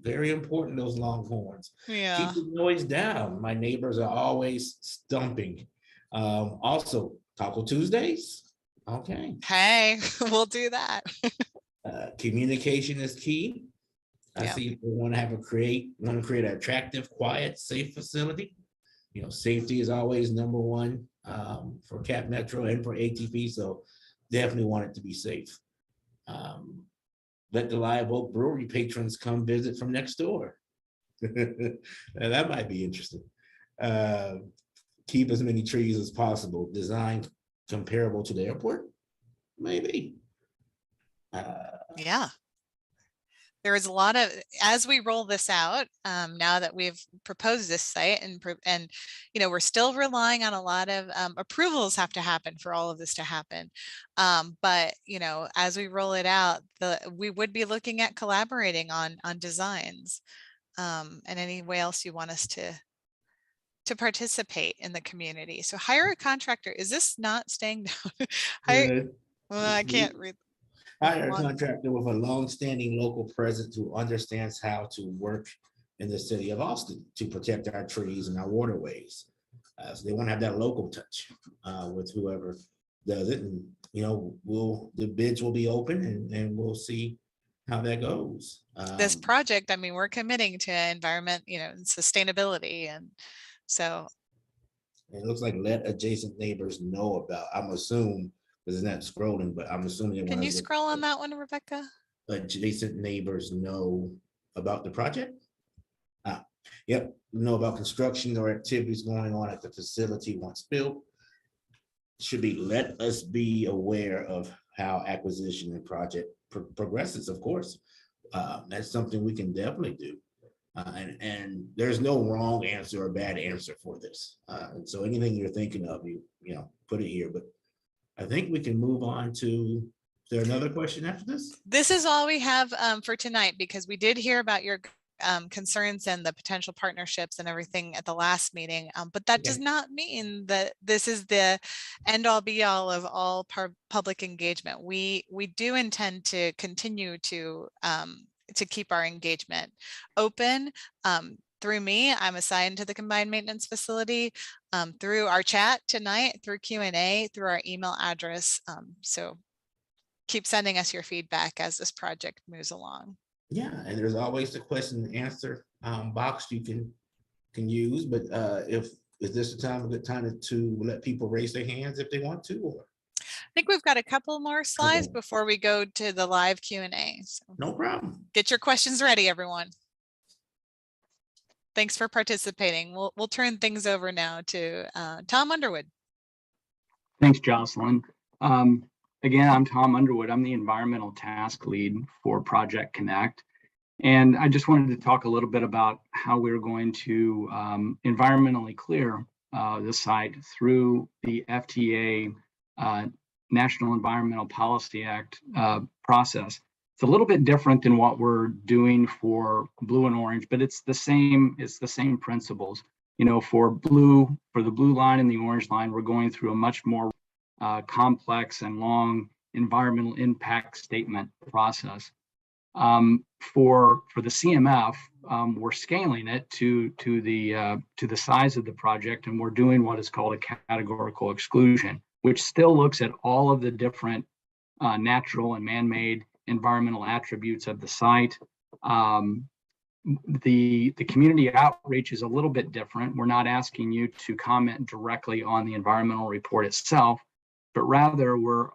G: Very important, those Longhorns.
A: Yeah.
G: Keep the noise down. My neighbors are always stumping. Also, Taco Tuesdays. Okay.
A: Hey, we'll do that.
G: Communication is key. I
A: Yeah.
G: see people want to create an attractive, quiet, safe facility. Safety is always number one for Cap Metro and for ATP. So definitely want it to be safe. Let the Live Oak Brewery patrons come visit from next door. That might be interesting. Keep as many trees as possible. Design comparable to the airport, maybe.
A: Yeah. There is a lot of, as we roll this out, now that we've proposed this site and we're still relying on a lot of approvals have to happen for all of this to happen. But as we roll it out, we would be looking at collaborating on designs and any way else you want us to participate in the community. So hire a contractor. Is this not staying down? I can't read.
G: Hire a contractor with a long-standing local presence who understands how to work in the city of Austin to protect our trees and our waterways. So they want to have that local touch with whoever does it. And, the bids will be open and we'll see how that goes.
A: This project, we're committing to environment, and sustainability. And so.
G: It looks like let adjacent neighbors know about, I'm assuming, it's not scrolling, but I'm assuming.
A: Can you scroll on that one, Rebecca?
G: Adjacent neighbors know about the project. Yep, know about construction or activities going on at the facility once built. Should be let us be aware of how acquisition and project progresses, of course. That's something we can definitely do. And there's no wrong answer or bad answer for this. And so anything you're thinking of, you put it here. But I think we can move on to, is there another question after this?
A: This is all we have for tonight, because we did hear about your concerns and the potential partnerships and everything at the last meeting. But that does not mean that this is the end all be all of all public engagement. We do intend to continue to keep our engagement open. Through me, I'm assigned to the combined maintenance facility, through our chat tonight, through Q&A, through our email address. So keep sending us your feedback as this project moves along.
G: Yeah, and there's always the question and answer box you can use. But is this a good time to let people raise their hands if they want to? Or?
A: I think we've got a couple more slides before we go to the live Q&A. So
G: no problem.
A: Get your questions ready, everyone. Thanks for participating. We'll turn things over now to Tom Underwood.
H: Thanks, Jocelyn. Again, I'm Tom Underwood. I'm the environmental task lead for Project Connect. And I just wanted to talk a little bit about how we're going to environmentally clear the site through the FTA National Environmental Policy Act process. It's a little bit different than what we're doing for blue and orange, but it's the same principles. For the blue line and the orange line, we're going through a much more complex and long environmental impact statement process. For the CMF, we're scaling it to the size of the project, and we're doing what is called a categorical exclusion, which still looks at all of the different natural and man-made environmental attributes of the site. The community outreach is a little bit different. We're not asking you to comment directly on the environmental report itself, but rather we're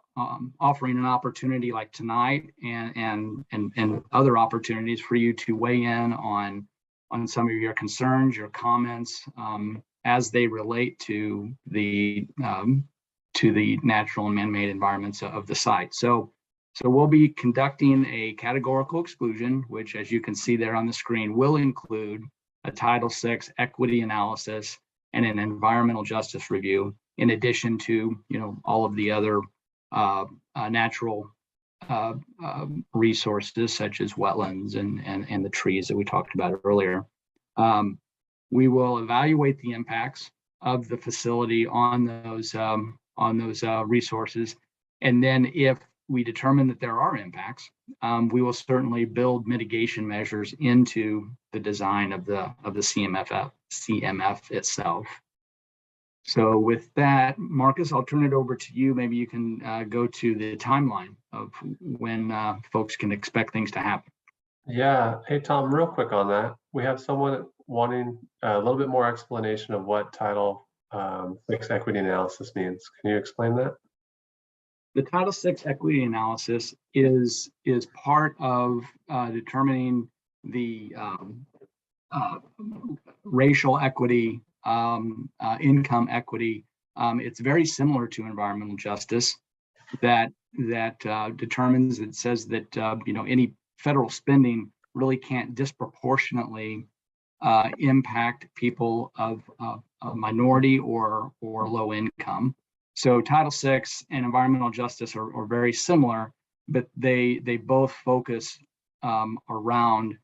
H: offering an opportunity like tonight and other opportunities for you to weigh in on some of your concerns, your comments, as they relate to the natural and man-made environments of the site. So we'll be conducting a categorical exclusion, which, as you can see there on the screen, will include a Title VI equity analysis and an environmental justice review, in addition to all of the other natural resources such as wetlands and the trees that we talked about earlier. We will evaluate the impacts of the facility on those resources, and then if we determine that there are impacts, we will certainly build mitigation measures into the design of the CMF itself. So with that, Marcus, I'll turn it over to you. Maybe you can go to the timeline of when folks can expect things to happen.
B: Yeah. Hey, Tom, real quick on that. We have someone wanting a little bit more explanation of what Title VI equity analysis means. Can you explain that?
H: The Title VI equity analysis is part of determining the racial equity, income equity. It's very similar to environmental justice that determines, it says that any federal spending really can't disproportionately impact people of minority or low income. So Title VI and environmental justice are very similar, but they both focus around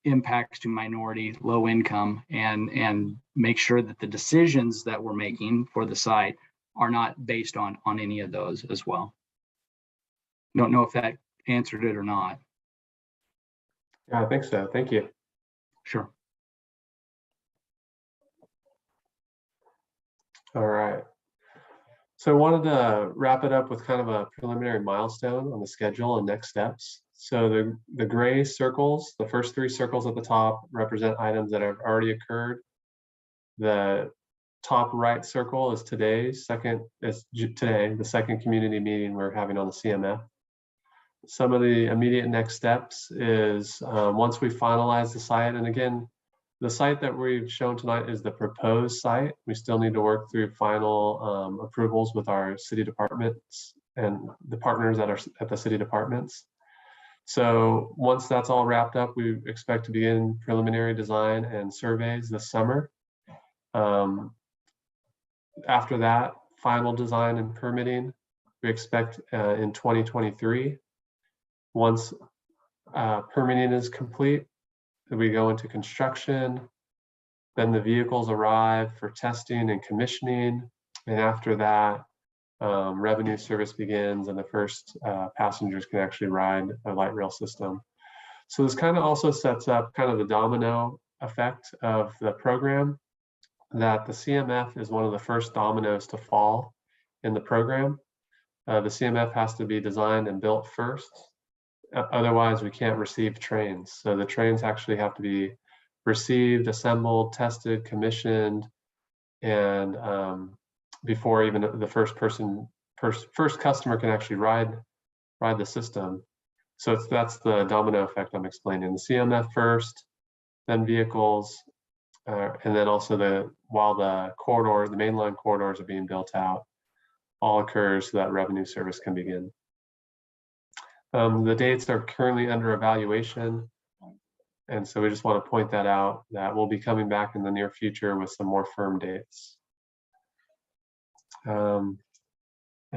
H: impacts to minority, low income, and make sure that the decisions that we're making for the site are not based on any of those as well. Don't know if that answered it or not.
B: Yeah, I think so. Thank you.
H: Sure.
B: All right. So I wanted to wrap it up with kind of a preliminary milestone on the schedule and next steps. So the gray circles, the first three circles at the top, represent items that have already occurred. The top right circle is the second community meeting we're having on the CMF. Some of the immediate next steps is once we finalize the site, and again, the site that we've shown tonight is the proposed site. We still need to work through final approvals with our city departments and the partners that are at the city departments. So once that's all wrapped up, we expect to begin preliminary design and surveys this summer. After that, final design and permitting, we expect in 2023. Once permitting is complete, we go into construction, then the vehicles arrive for testing and commissioning, and after that, revenue service begins and the first passengers can actually ride a light rail system. So this kind of also sets up kind of the domino effect of the program, that the CMF is one of the first dominoes to fall in the program. The CMF has to be designed and built first. Otherwise, we can't receive trains. So the trains actually have to be received, assembled, tested, commissioned, and before even the first customer can actually ride the system. So that's the domino effect I'm explaining. The CMF first, then vehicles, and then also while the mainline corridors are being built out, all occurs so that revenue service can begin. The dates are currently under evaluation, and so we just want to point that out, that we'll be coming back in the near future with some more firm dates. I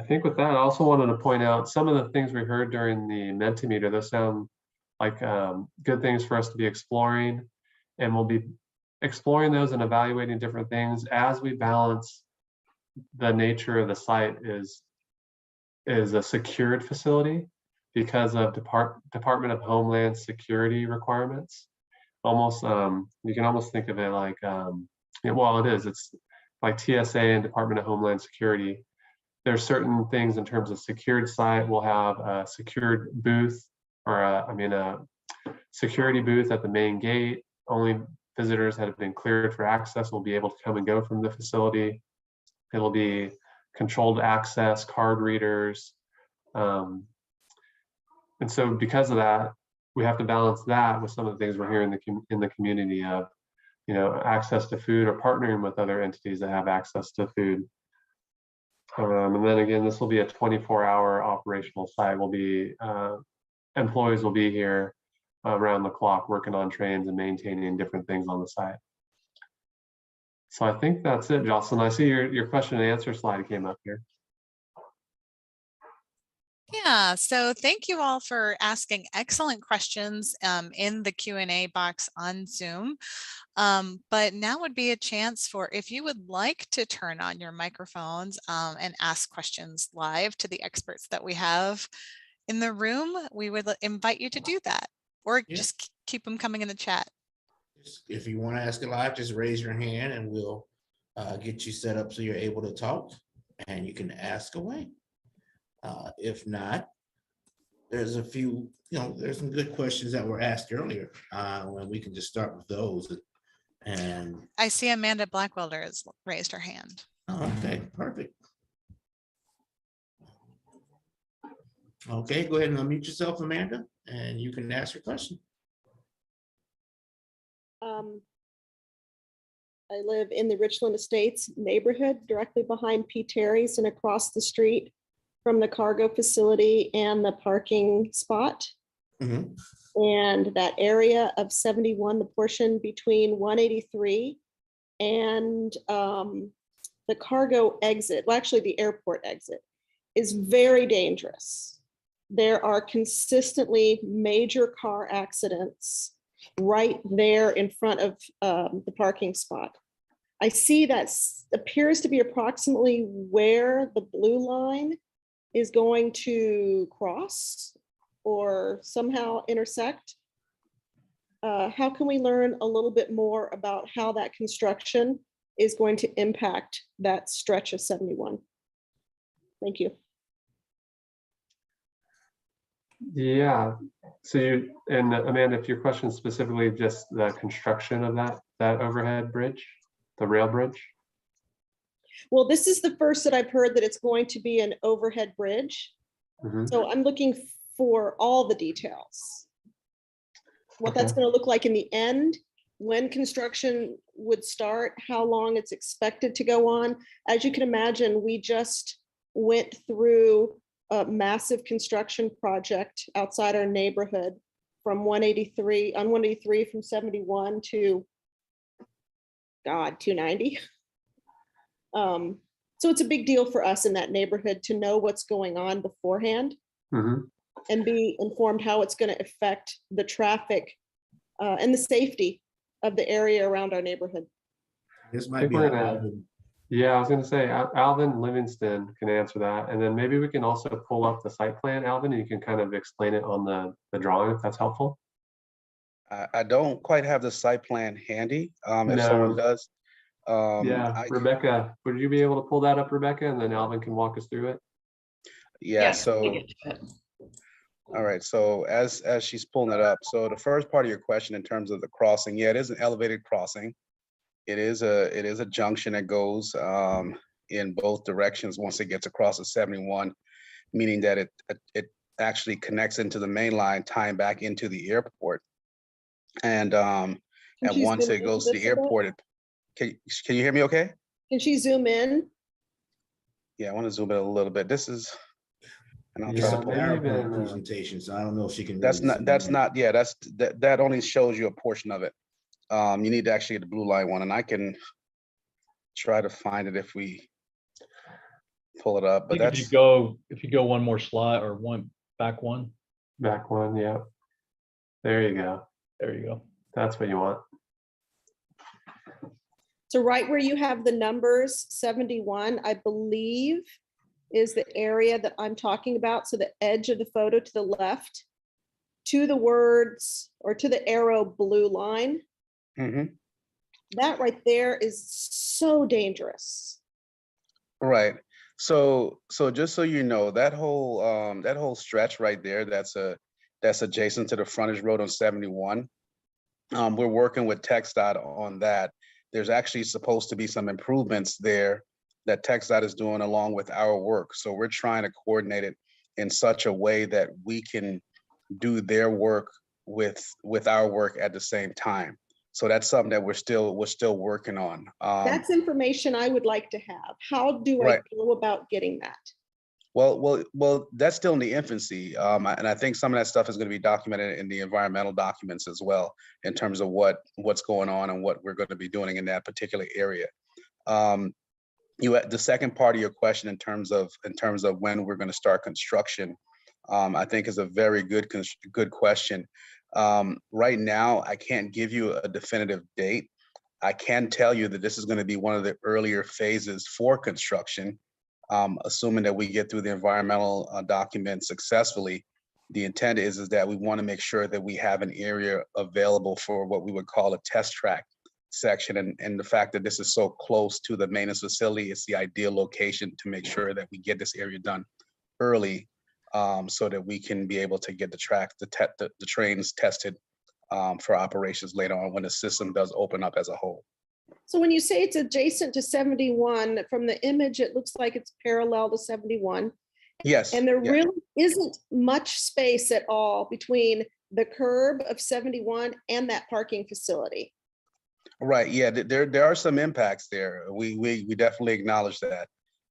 B: think with that, I also wanted to point out some of the things we heard during the Mentimeter. Those sound like good things for us to be exploring, and we'll be exploring those and evaluating different things as we balance the nature of the site is a secured facility because of Department of Homeland Security requirements. Almost, you can almost think of it like, well, it's like TSA and Department of Homeland Security. There's certain things in terms of secured site. We'll have a secured booth, or a security booth at the main gate. Only visitors that have been cleared for access will be able to come and go from the facility. It'll be controlled access, card readers. And so because of that, we have to balance that with some of the things we're hearing in the community of, you know, access to food or partnering with other entities that have access to food. And then again, this will be a 24-hour operational site. Will be employees will be here around the clock working on trains and maintaining different things on the site. So I think that's it, Jocelyn. I see your question and answer slide came up here.
A: Yeah, so thank you all for asking excellent questions in the Q&A box on Zoom. But now would be a chance for, if you would like to turn on your microphones and ask questions live to the experts that we have in the room, we would invite you to do that, or just keep them coming in the chat.
G: If you want to ask it live, just raise your hand and we'll get you set up so you're able to talk and you can ask away. If not, there's a few, there's some good questions that were asked earlier, and we can just start with those. And
A: I see Amanda Blackwelder has raised her hand.
G: Oh, okay, perfect. Okay, go ahead and unmute yourself, Amanda, and you can ask your question.
I: I live in the Richland Estates neighborhood, directly behind P. Terry's and across the street from the cargo facility and the parking spot.
G: Mm-hmm.
I: And that area of 71, the portion between 183 and the cargo exit, well, actually the airport exit, is very dangerous. There are consistently major car accidents right there in front of the parking spot. I see that appears to be approximately where the blue line is going to cross or somehow intersect. How can we learn a little bit more about how that construction is going to impact that stretch of 71? Thank you.
B: Yeah, so and Amanda, if your question is specifically just the construction of that overhead bridge, the rail bridge?
I: Well, this is the first that I've heard that it's going to be an overhead bridge.
B: Mm-hmm.
I: So I'm looking for all the details. What that's going to look like in the end, when construction would start, how long it's expected to go on. As you can imagine, we just went through a massive construction project outside our neighborhood from 183 from 71 to 290. So it's a big deal for us in that neighborhood to know what's going on beforehand. Mm-hmm. And be informed how it's going to affect the traffic and the safety of the area around our neighborhood.
G: This might be
B: yeah, I was going to say Alvin Livingston can answer that, and then maybe we can also pull up the site plan, Alvin, and you can kind of explain it on the drawing if that's helpful.
J: I don't quite have the site plan handy. If
B: No.
J: someone does.
B: Rebecca, would you be able to pull that up, Rebecca, and then Alvin can walk us through it?
J: Yeah, yes, so all right, so as she's pulling it up, so the first part of your question in terms of the crossing, yeah, it is an elevated crossing. It is a junction that goes in both directions once it gets across the 71, meaning that it actually connects into the main line, tying back into the airport. And once it goes to the airport, can you hear me okay?
I: Can she zoom in?
J: Yeah, I want to zoom in a little bit. This is, and I'll
G: try
J: to
G: pull PowerPoint presentation, so I don't know if she can.
J: That only shows you a portion of it. You need to actually get the blue line one, and I can try to find it if we pull it up. But that's
D: if you go one more slide or back one,
B: yeah. There you go.
D: There you go.
B: That's what you want.
I: So right where you have the numbers 71, I believe, is the area that I'm talking about. So the edge of the photo to the left, to the words or to the arrow blue line.
J: Mm-hmm.
I: That right there is so dangerous.
J: Right. So just so you know, that whole stretch right there, that's adjacent to the frontage road on 71. We're working with TxDOT on that. There's actually supposed to be some improvements there that TxDOT is doing along with our work. So we're trying to coordinate it in such a way that we can do their work with our work at the same time. So that's something that we're still working on.
I: That's information I would like to have. How do I go about getting that?
J: Well, that's still in the infancy. And I think some of that stuff is going to be documented in the environmental documents as well, in terms of what's going on and what we're going to be doing in that particular area. The second part of your question in terms of when we're going to start construction, I think is a very good question. Right now, I can't give you a definitive date. I can tell you that this is going to be one of the earlier phases for construction. Assuming that we get through the environmental documents successfully. The intent is that we want to make sure that we have an area available for what we would call a test track section. And the fact that this is so close to the maintenance facility, it's the ideal location to make sure that we get this area done early, so that we can be able to get the trains tested for operations later on when the system does open up as a whole.
I: So when you say it's adjacent to 71, from the image, it looks like it's parallel to 71.
J: Yes.
I: And there really isn't much space at all between the curb of 71 and that parking facility.
J: Right. Yeah, there are some impacts there. We definitely acknowledge that.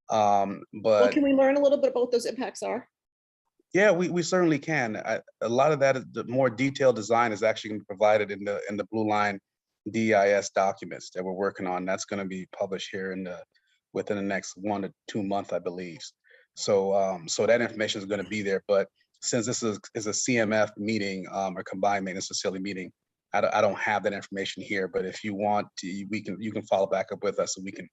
J: But
I: can we learn a little bit about what those impacts are?
J: Yeah, we certainly can. A lot of that, the more detailed design is actually going to be provided in the Blue Line DEIS documents that we're working on. That's going to be published here within the next 1 to 2 months, I believe. So so that information is going to be there. But since this is a CMF meeting, or combined maintenance facility meeting, I don't have that information here. But if you want to, you can follow back up with us, and we can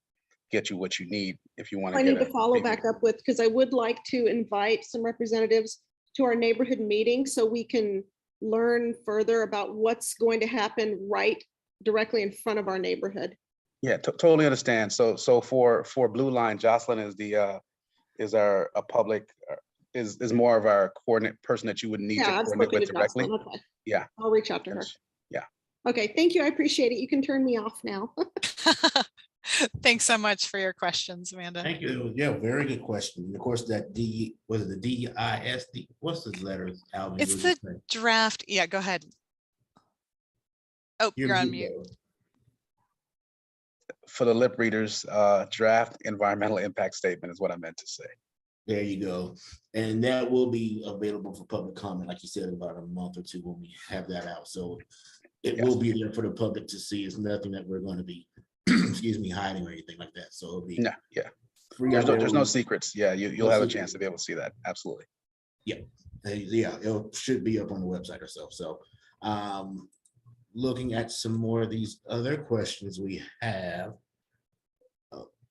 J: get you what you need if you want to.
I: I need to follow back up with, because I would like to invite some representatives to our neighborhood meeting so we can learn further about what's going to happen right directly in front of our neighborhood.
J: Yeah, totally understand. So for Blue Line, Jocelyn is our public is more of our coordinate person that you would need to coordinate with directly.
I: Okay.
J: Yeah,
I: I'll reach out to her.
J: Yeah.
I: Okay, thank you. I appreciate it. You can turn me off now.
A: Thanks so much for your questions, Amanda.
G: Thank you. Yeah, very good question. And of course, that was it the DIS? What's the letters, Alvin?
A: It's the draft. Yeah, go ahead. Oh, you're on mute.
J: For the lip readers, draft environmental impact statement is what I meant to say.
G: There you go. And that will be available for public comment, like you said, about a month or two when we have that out. So it will be there for the public to see. It's nothing that we're going to be, excuse me, hiding or anything like that. So it'll be
J: there's no secrets. Yeah, you'll have a chance to be able to see that. Absolutely.
G: Yeah, it should be up on the website or so. So looking at some more of these other questions we have.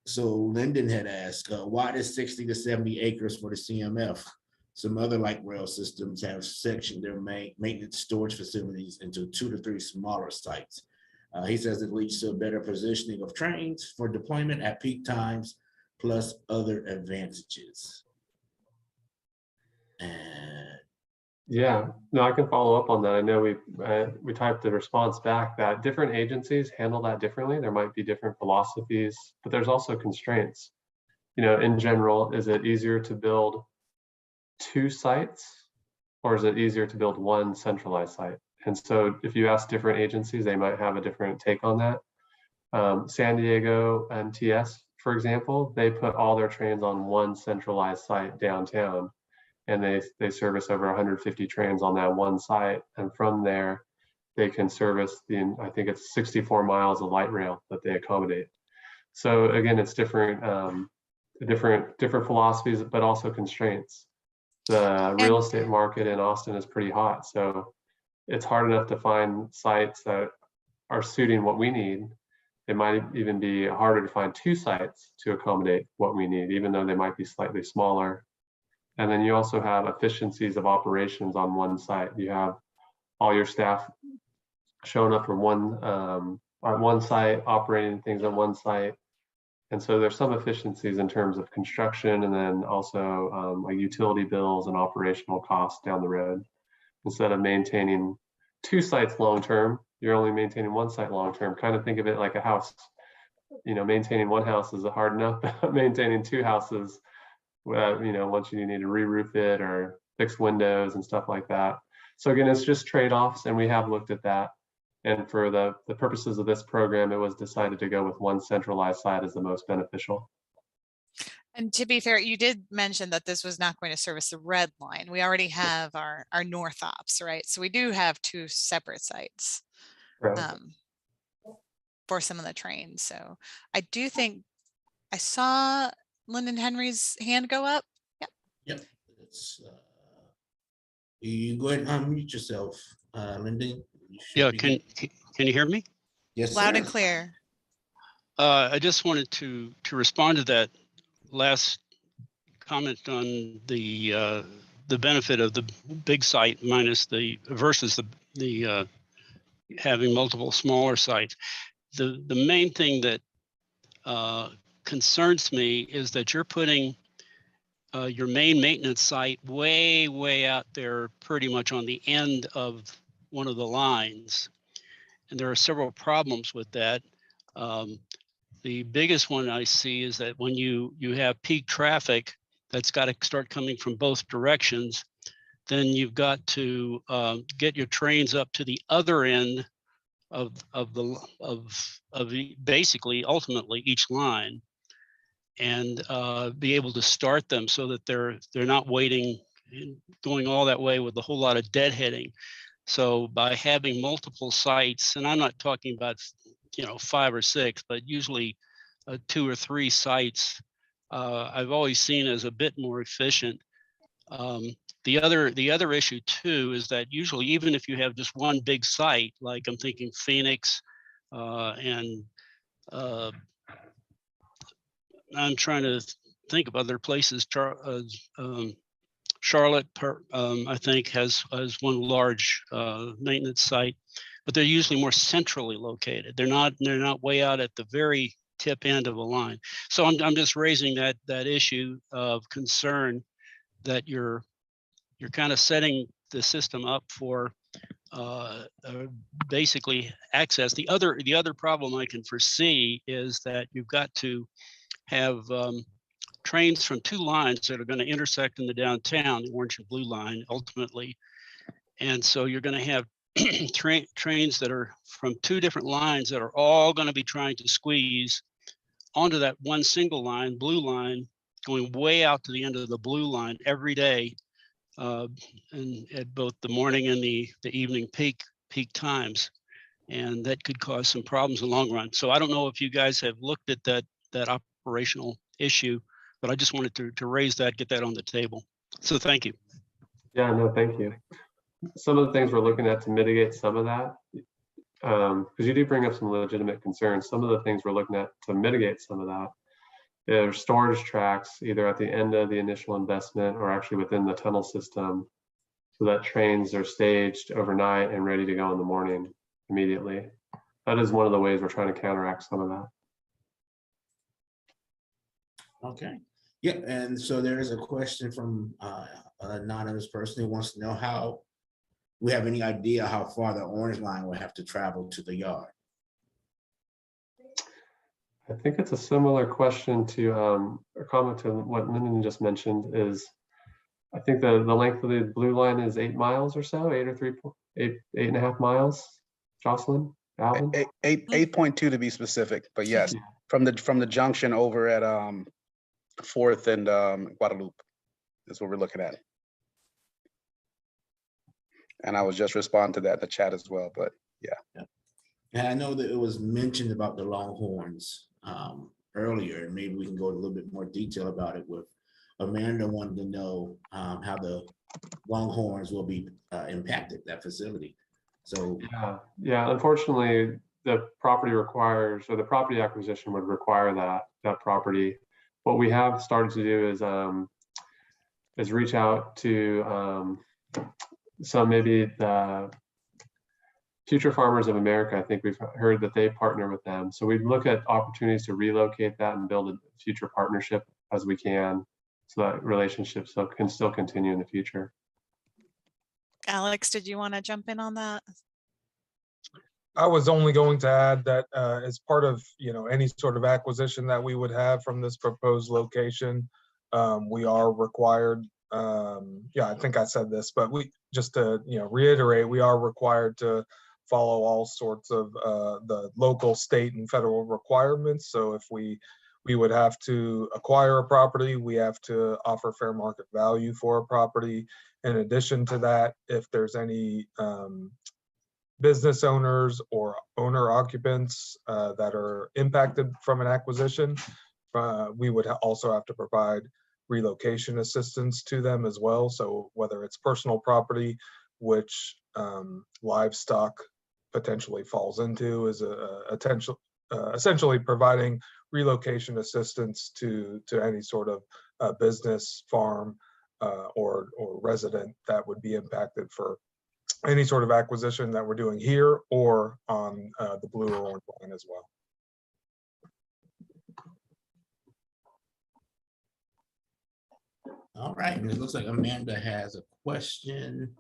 G: So Lyndon had asked, why does 60 to 70 acres for the CMF? Some other light rail systems have sectioned their maintenance storage facilities into 2 to 3 smaller sites. He says it leads to a better positioning of trains for deployment at peak times, plus other advantages.
B: Yeah, no, I can follow up on that. I know we typed the response back that different agencies handle that differently. There might be different philosophies, but there's also constraints. You know, in general, is it easier to build 2 sites, or is it easier to build 1 centralized site? And so if you ask different agencies, they might have a different take on that. San Diego MTS, for example, they put all their trains on 1 centralized site downtown. And they service over 150 trains on that 1 site. And from there, they can service I think it's 64 miles of light rail that they accommodate. So again, it's different philosophies, but also constraints. The real estate market in Austin is pretty hot. So it's hard enough to find sites that are suiting what we need. It might even be harder to find 2 sites to accommodate what we need, even though they might be slightly smaller. And then you also have efficiencies of operations on 1 site. You have all your staff showing up from on one site, operating things on 1 site. And so there's some efficiencies in terms of construction, and then also like utility bills and operational costs down the road. Instead of maintaining 2 sites long-term, you're only maintaining 1 site long-term. Kind of think of it like a house. You know, maintaining 1 house is hard enough, but maintaining 2 houses, you know, once you need to re-roof it or fix windows and stuff like that. So again, it's just trade-offs, and we have looked at that. And for the purposes of this program, it was decided to go with one centralized site as the most beneficial.
A: And to be fair, you did mention that this was not going to service the red line. We already have our north ops, right? So we do have two separate sites for some of the trains. So I do think I saw Lyndon Henry's hand go up. Yep.
G: Yep. It's, you go ahead and unmute yourself, Lyndon.
K: Yeah, can you hear me?
G: Yes,
A: Loud
G: sir.
A: and clear.
K: I just wanted to respond to that last comment on the benefit of the big site minus the versus the having multiple smaller sites. The main thing that concerns me is that you're putting your main maintenance site way out there, pretty much on the end of one of the lines, and there are several problems with that. The biggest one I see is that when you have peak traffic that's got to start coming from both directions, then you've got to get your trains up to the other end of basically ultimately each line, and be able to start them so that they're not waiting and going all that way with a whole lot of deadheading. So by having multiple sites, and I'm not talking about 5 or 6, but usually 2 or 3 sites, I've always seen as a bit more efficient. The other issue too is that usually, even if you have just one big site, like I'm thinking Phoenix, and I'm trying to think of other places. Charlotte, I think, has one large maintenance site, but they're usually more centrally located. They're not way out at the very tip end of a line. So I'm just raising that issue of concern that you're kind of setting the system up for basically access. The other problem I can foresee is that you've got to have trains from 2 lines that are going to intersect in the downtown, the orange and blue line ultimately. And so you're going to have trains that are from 2 different lines that are all going to be trying to squeeze onto that one single line, blue line, going way out to the end of the blue line every day, and at both the morning and the evening peak times. And that could cause some problems in the long run. So I don't know if you guys have looked at that operational issue, but I just wanted to raise that, get that on the table. So thank you.
B: Yeah, no, thank you. Some of the things we're looking at to mitigate some of that, because you do bring up some legitimate concerns. Some of the things we're looking at to mitigate some of that, there are storage tracks either at the end of the initial investment or actually within the tunnel system, so that trains are staged overnight and ready to go in the morning immediately. That is one of the ways we're trying to counteract some of that.
G: Okay. Yeah, and so there is a question from an anonymous person who wants to know how we have any idea how far the orange line will have to travel to the yard.
B: I think it's a similar question to a comment to what Lyndon just mentioned. Is I think the length of the blue line is 8 miles or so, 8.5 miles. Jocelyn, Alvin?
J: 8.2 to be specific, but yes, from the junction over at 4th and Guadalupe is what we're looking at. And I was just responding to that in the chat as well, but yeah.
G: And I know that it was mentioned about the Longhorns earlier, and maybe we can go a little bit more detail about it. With Amanda wanted to know how the Longhorns will be impacted, that facility. So
B: yeah, unfortunately, the property requires, or the property acquisition would require that property. What we have started to do is reach out to some, maybe the Future Farmers of America. I think we've heard that they partner with them. So we'd look at opportunities to relocate that and build a future partnership as we can, so that relationship can still continue in the future.
A: Alex, did you want to jump in on that?
E: I was only going to add that as part of any sort of acquisition that we would have from this proposed location, we are required yeah, I think I said this, but we just to reiterate, we are required to follow all sorts of the local, state, and federal requirements. So if we would have to acquire a property, we have to offer fair market value for a property. In addition to that, if there's any business owners or owner occupants that are impacted from an acquisition, we would also have to provide relocation assistance to them as well. So whether it's personal property, which livestock potentially falls into, is essentially providing relocation assistance to any sort of business, farm, or resident that would be impacted for any sort of acquisition that we're doing here or on the blue or orange line as well.
G: All right, and it looks like Amanda has a question.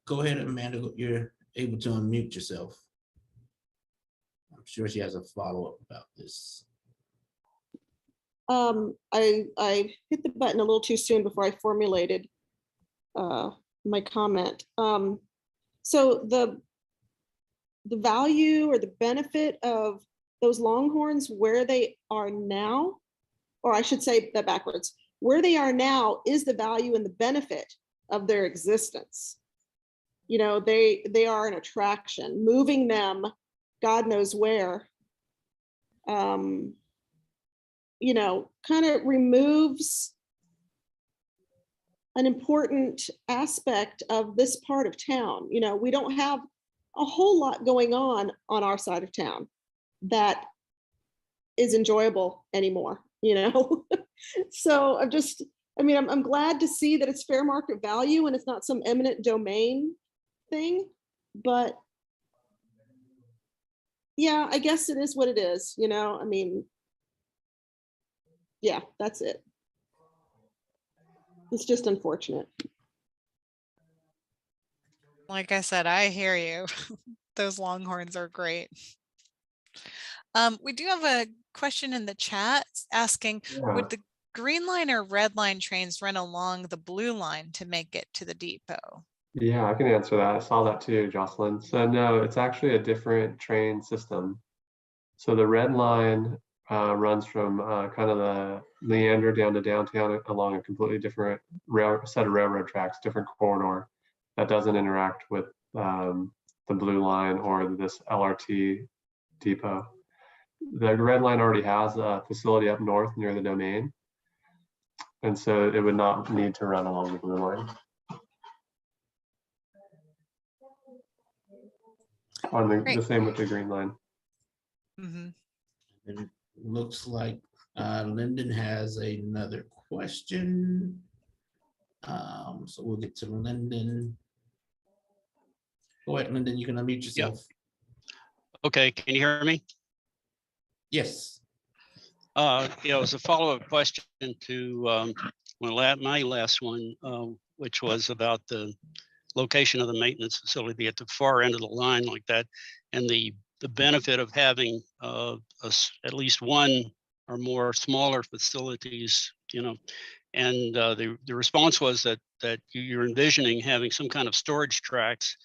G: Go ahead, Amanda, you're able to unmute yourself. I'm sure she has a follow-up about this.
I: I hit the button a little too soon before I formulated my comment. So the value or the benefit of those longhorns where they are now, or I should say that backwards, where they are now is the value and the benefit of their existence. They are an attraction. Moving them, God knows where, kind of removes an important aspect of this part of town. We don't have a whole lot going on our side of town that is enjoyable anymore, So I'm glad to see that it's fair market value and it's not some eminent domain thing, but yeah, I guess it is what it is, yeah, that's it. It's just unfortunate.
A: Like I said, I hear you. Those longhorns are great. We do have a question in the chat asking, would the green line or red line trains run along the blue line to make it to the depot?
B: Yeah, I can answer that. I saw that too, Jocelyn. So no, it's actually a different train system. So the red line runs from kind of the Leander down to downtown along a completely different set of railroad tracks, different corridor that doesn't interact with the blue line or this LRT depot. The red line already has a facility up north near the domain, and so it would not need to run along the blue line. On the same with the green line.
A: Mm-hmm.
G: And it looks like Lyndon has another question. So we'll get to Lyndon. Go ahead, Lyndon, you can unmute yourself.
K: Yep. Okay, can you hear me?
G: Yes.
K: It was a follow-up question to my last one, which was about the location of the maintenance facility at the far end of the line like that, and the benefit of having at least one or more smaller facilities, and the response was that you're envisioning having some kind of storage tracks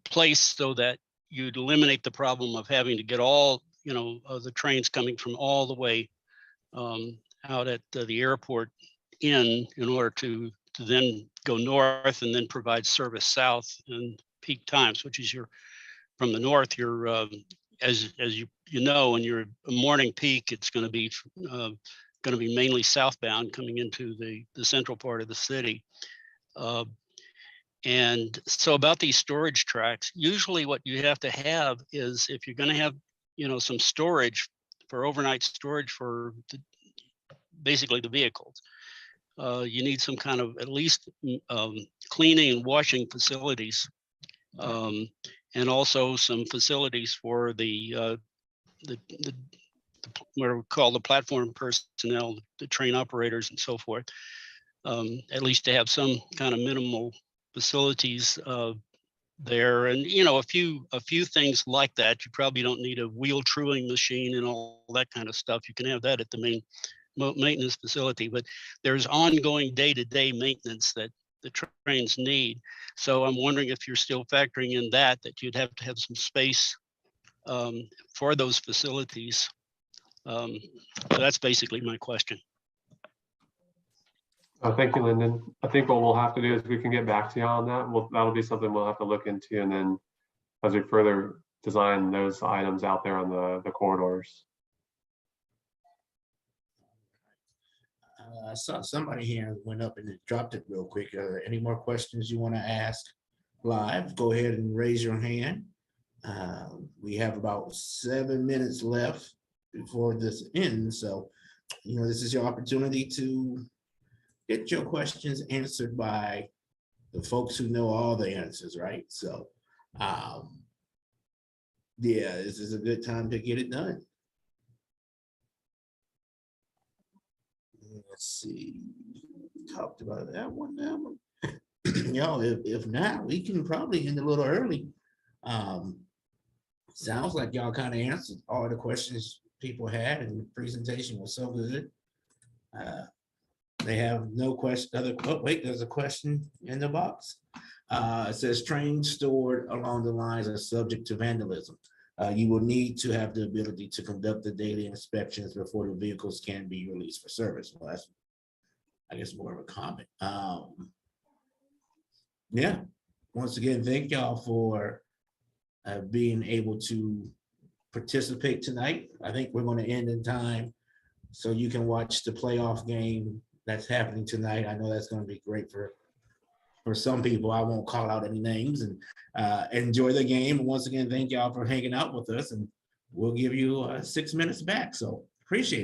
K: placed so that you'd eliminate the problem of having to get all the trains coming from all the way out at the airport in order to then go north and then provide service south in peak times, which is from the north, you're as you know, when you're a morning peak, it's going to be mainly southbound coming into the central part of the city. And so about these storage tracks, usually what you have to have is, if you're going to have some storage for overnight storage for basically the vehicles, you need some kind of at least cleaning and washing facilities, and also some facilities for the what we call the platform personnel, the train operators and so forth, at least to have some kind of minimal facilities there. And a few things like that. You probably don't need a wheel truing machine and all that kind of stuff. You can have that at the main maintenance facility, but there's ongoing day-to-day maintenance that the trains need. So I'm wondering if you're still factoring in that you'd have to have some space for those facilities. So that's basically my question.
B: Thank you, Lyndon. I think what we'll have to do is we can get back to you on that. That'll be something we'll have to look into, and then as we further design those items out there on the corridors.
G: I saw somebody here went up and it dropped it real quick. Any more questions you want to ask live? Go ahead and raise your hand. We have about 7 minutes left before this ends. So, this is your opportunity to get your questions answered by the folks who know all the answers, right? So, yeah, this is a good time to get it done. Let's see, talked about that one. If not, we can probably end a little early. Sounds like y'all kind of answered all the questions people had, and the presentation was so good. They have no question. Oh, wait, there's a question in the box. It says trains stored along the lines are subject to vandalism. You will need to have the ability to conduct the daily inspections before the vehicles can be released for service. Well, that's, I guess, more of a comment. Yeah, once again, thank y'all for being able to participate tonight. I think we're going to end in time so you can watch the playoff game that's happening tonight. I know that's going to be great for some people. I won't call out any names, and enjoy the game. And once again, thank y'all for hanging out with us, and we'll give you 6 minutes back. So appreciate it.